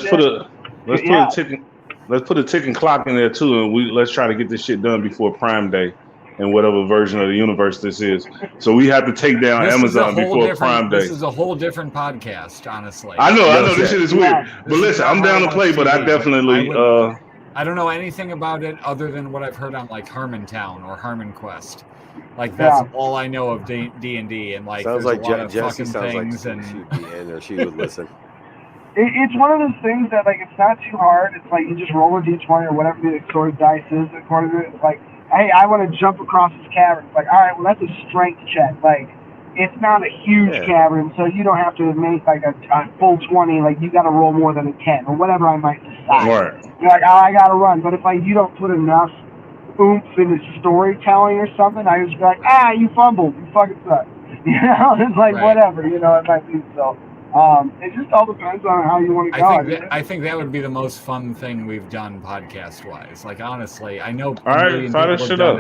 shit. Let's put a ticking clock in there too, and let's try to get this shit done before Prime Day, and whatever version of the universe this is. So we have to take down Amazon before Prime Day. This is a whole different podcast, honestly. I know this shit is weird, but listen, I'm down to play, but I definitely. I don't know anything about it other than what I've heard on like Harmontown or Harmon Quest. Like that's all I know of D&D, and like sounds there's like a lot of Jesse fucking sounds things, like and she'd be in, or she would listen. It's one of those things that, like, it's not too hard. It's like you just roll a d20 or whatever the sword dice is according to it. It's like, hey, I want to jump across this cavern. It's like, all right, well, that's a strength check. Like, it's not a huge cavern, so you don't have to make, like, a full 20. Like, you got to roll more than a 10 or whatever I might decide. Right. You're like, oh, I got to run. But if, like, you don't put enough oomph into storytelling or something, I just be like, you fumbled. You fucking suck. You know? It's like, whatever. You know, it might be so. It just all depends on how you want to go. I think that would be the most fun thing we've done podcast-wise. Like, honestly, I know all right, fire that shit up.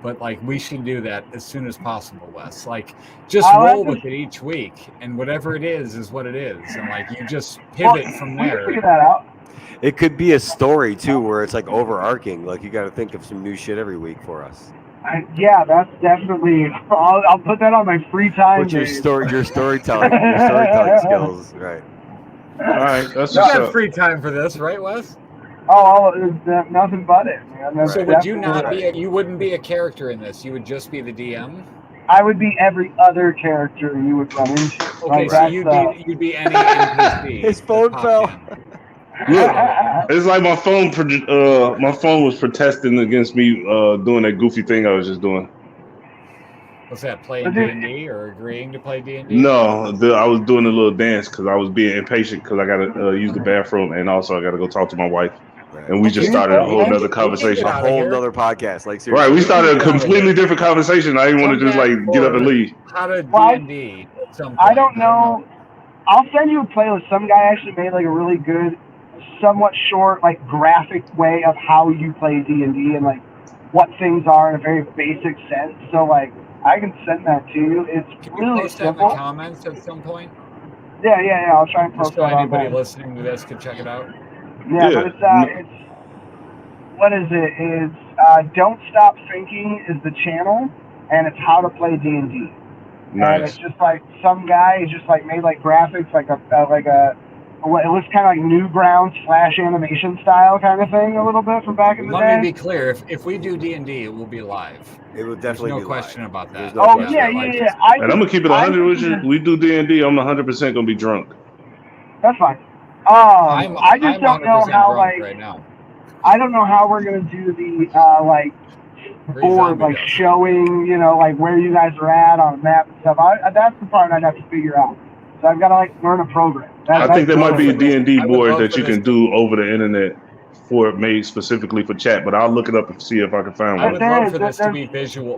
But like, we should do that as soon as possible, Wes. Like, just roll with it each week, and whatever it is what it is, and like, you just pivot from there. Figure that out. It could be a story too, where it's like overarching. Like, you got to think of some new shit every week for us. That's definitely. I'll put that on my free time. Put your storytelling skills, right? All right, that's you got free time for this, right, Wes? Nothing but it, man. So would you not be? You wouldn't be a character in this. You would just be the DM. I would be every other character you would run into. Okay, so you'd be any NPC. His phone fell. Look, it's like my phone was protesting against me doing that goofy thing I was just doing. What's that, playing D&D or agreeing to play D&D? No, I was doing a little dance because I was being impatient because I got to use the bathroom, and also I got to go talk to my wife. Right. And we just started a whole nother conversation. A whole nother podcast. Like, seriously. Right, we started a completely different conversation. I didn't want to just like get up and leave. How to D&D at some point? I don't know. I'll send you a playlist. Some guy actually made like a really good, somewhat short, like graphic way of how you play D&D and like what things are in a very basic sense. So like I can send that to you. It's really post simple. In the comments at some point. Yeah. I'll try and post so that. Anybody listening to this can check it out. Yeah. But it's what is it? It's Don't Stop Thinking is the channel, and it's how to play D&D. Nice. And it's just like some guy just like made like graphics like it looks kind of like Newgrounds Flash animation style kind of thing a little bit from back in the day. Let me be clear. If we do D&D, it will be live. It will definitely There's be no question live. about that. No yeah. And I'm going to keep it 100 with you. We do D&D, I'm 100% going to be drunk. That's fine. I just don't know how, like, right now. I don't know how we're going to do the, board, like, showing, you know, like, where you guys are at on a map and stuff. That's the part I'd have to figure out. So I've got to, like, learn a program. I think there might be a D&D board that you can do over the internet made specifically for chat, but I'll look it up and see if I can find one. I would love for this to be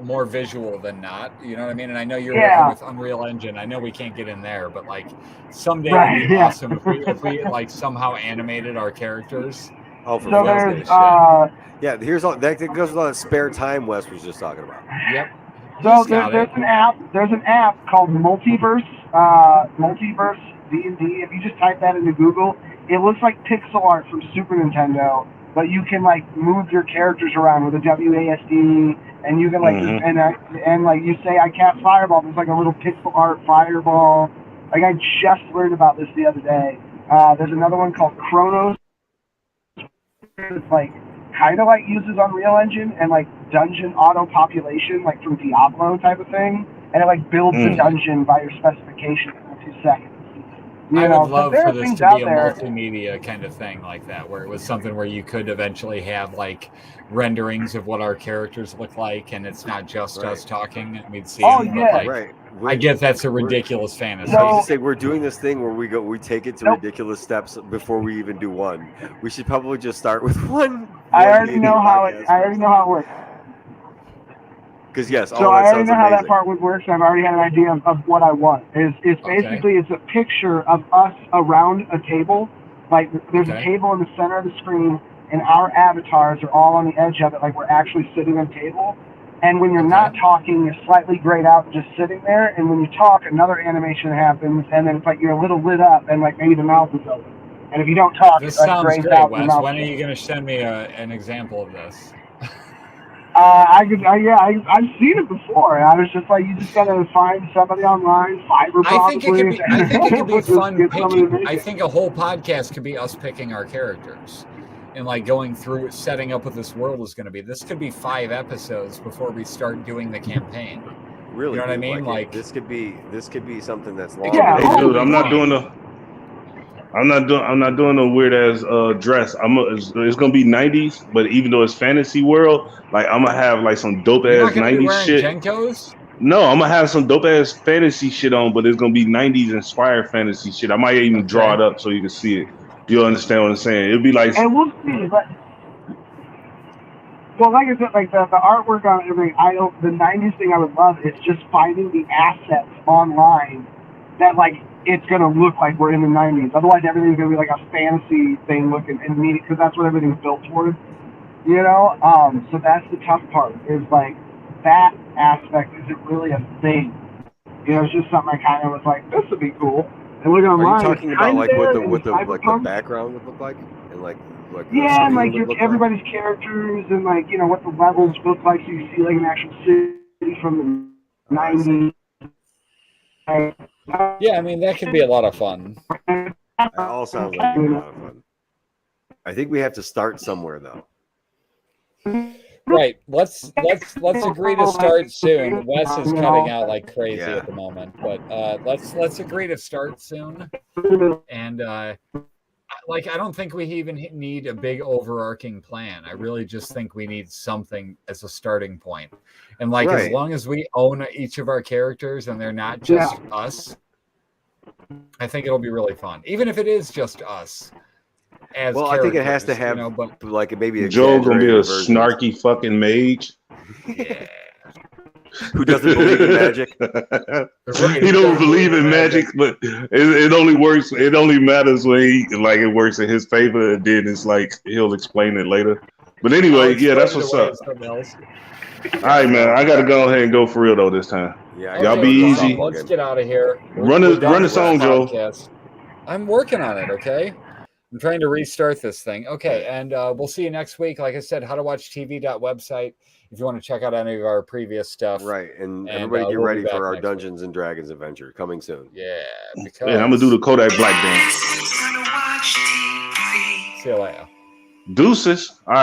more visual than not. You know what I mean? And I know you're working with Unreal Engine. I know we can't get in there, but like someday it'd be awesome if we like somehow animated our characters. Oh, for so there's here's all that goes with all that spare time Wes was just talking about. Yep. So there's an app. There's an app called Multiverse D&D. If you just type that into Google, it looks like pixel art from Super Nintendo, but you can like move your characters around with a WASD, and you can like and like you say I cast fireball. There's like a little pixel art fireball. Like I just learned about this the other day. There's another one called Chronos. It's like kind of like uses Unreal Engine and like dungeon auto population, like from Diablo type of thing, and it like builds the dungeon by your specification in 2 seconds. I would love for this to be a multimedia kind of thing like that, where it was something where you could eventually have like renderings of what our characters look like, and it's not just us talking and we'd see them. Yeah. But like, I get that's a ridiculous fantasy. I used to say we're doing this thing where we take it to ridiculous steps before we even do one. We should probably just start with one. I already know how it works. Because yes, so I already know how that part would work. So I've already had an idea of what I want. It's basically it's a picture of us around a table. Like there's a table in the center of the screen, and our avatars are all on the edge of it, like we're actually sitting on a table. And when you're not talking, you're slightly grayed out, just sitting there. And when you talk, another animation happens, and then it's like you're a little lit up, and like maybe the mouth is open. And if you don't talk, this it like sounds grays great, out. Wes. When are you going to send me an example of this? I've seen it before. I was just like, you just gotta find somebody online, Fiverr probably. I think it could be fun picking. I think a whole podcast could be us picking our characters and like going through setting up what this world is going to be. This could be 5 episodes before we start doing the campaign. Really, you know what I mean? Like this could be something that's long. Yeah, hey, dude, I'm not doing a weird ass dress. It's gonna be 90s, but even though it's fantasy world, like I'm gonna have like some dope ass 90s shit. Jenkos? No, I'm gonna have some dope ass fantasy shit on, but it's gonna be 90s inspired fantasy shit. I might even draw it up so you can see it. You'll understand what I'm saying. It'll be like, and we'll see, but well, like I said, like the artwork on everything. The 90s thing I would love is just finding the assets online that like it's gonna look like we're in the 90s. Otherwise, everything's gonna be like a fantasy thing looking and neat because that's what everything's built towards. You know, so that's the tough part. Is like that aspect isn't really a thing. You know, it's just something I kind of was like, this would be cool. And look online. Are you talking about like what the background would look like, and like yeah, and like everybody's characters and like you know what the levels look like, so you see like an actual city from the 90s. Yeah, I mean that could be a lot of fun. That all sounds like a lot of fun. I think we have to start somewhere though. Right. Let's agree to start soon. Wes is cutting out like crazy at the moment, but let's agree to start soon. And like I don't think we even need a big overarching plan. I really just think we need something as a starting point. And like as long as we own each of our characters and they're not just us, I think it'll be really fun. Even if it is just us. Well, I think it has to have like maybe Joe gonna be a snarky fucking mage. Yeah. Who doesn't believe in magic? He don't believe in magic, but it only works. It only matters when it works in his favor, and then it's like he'll explain it later. But anyway, that's what's up. All right, man. I gotta go ahead and go for real though this time. Yeah, y'all be easy. Let's get out of here. Run the song, Joe. I'm working on it. Okay. I'm trying to restart this thing. Okay, and we'll see you next week. Like I said, howtowatchtv.website if you want to check out any of our previous stuff. Right, and everybody get ready for our Dungeons and Dragons adventure coming soon. Yeah, because I'm gonna do the Kodak Black dance. See you later. Deuces. All right.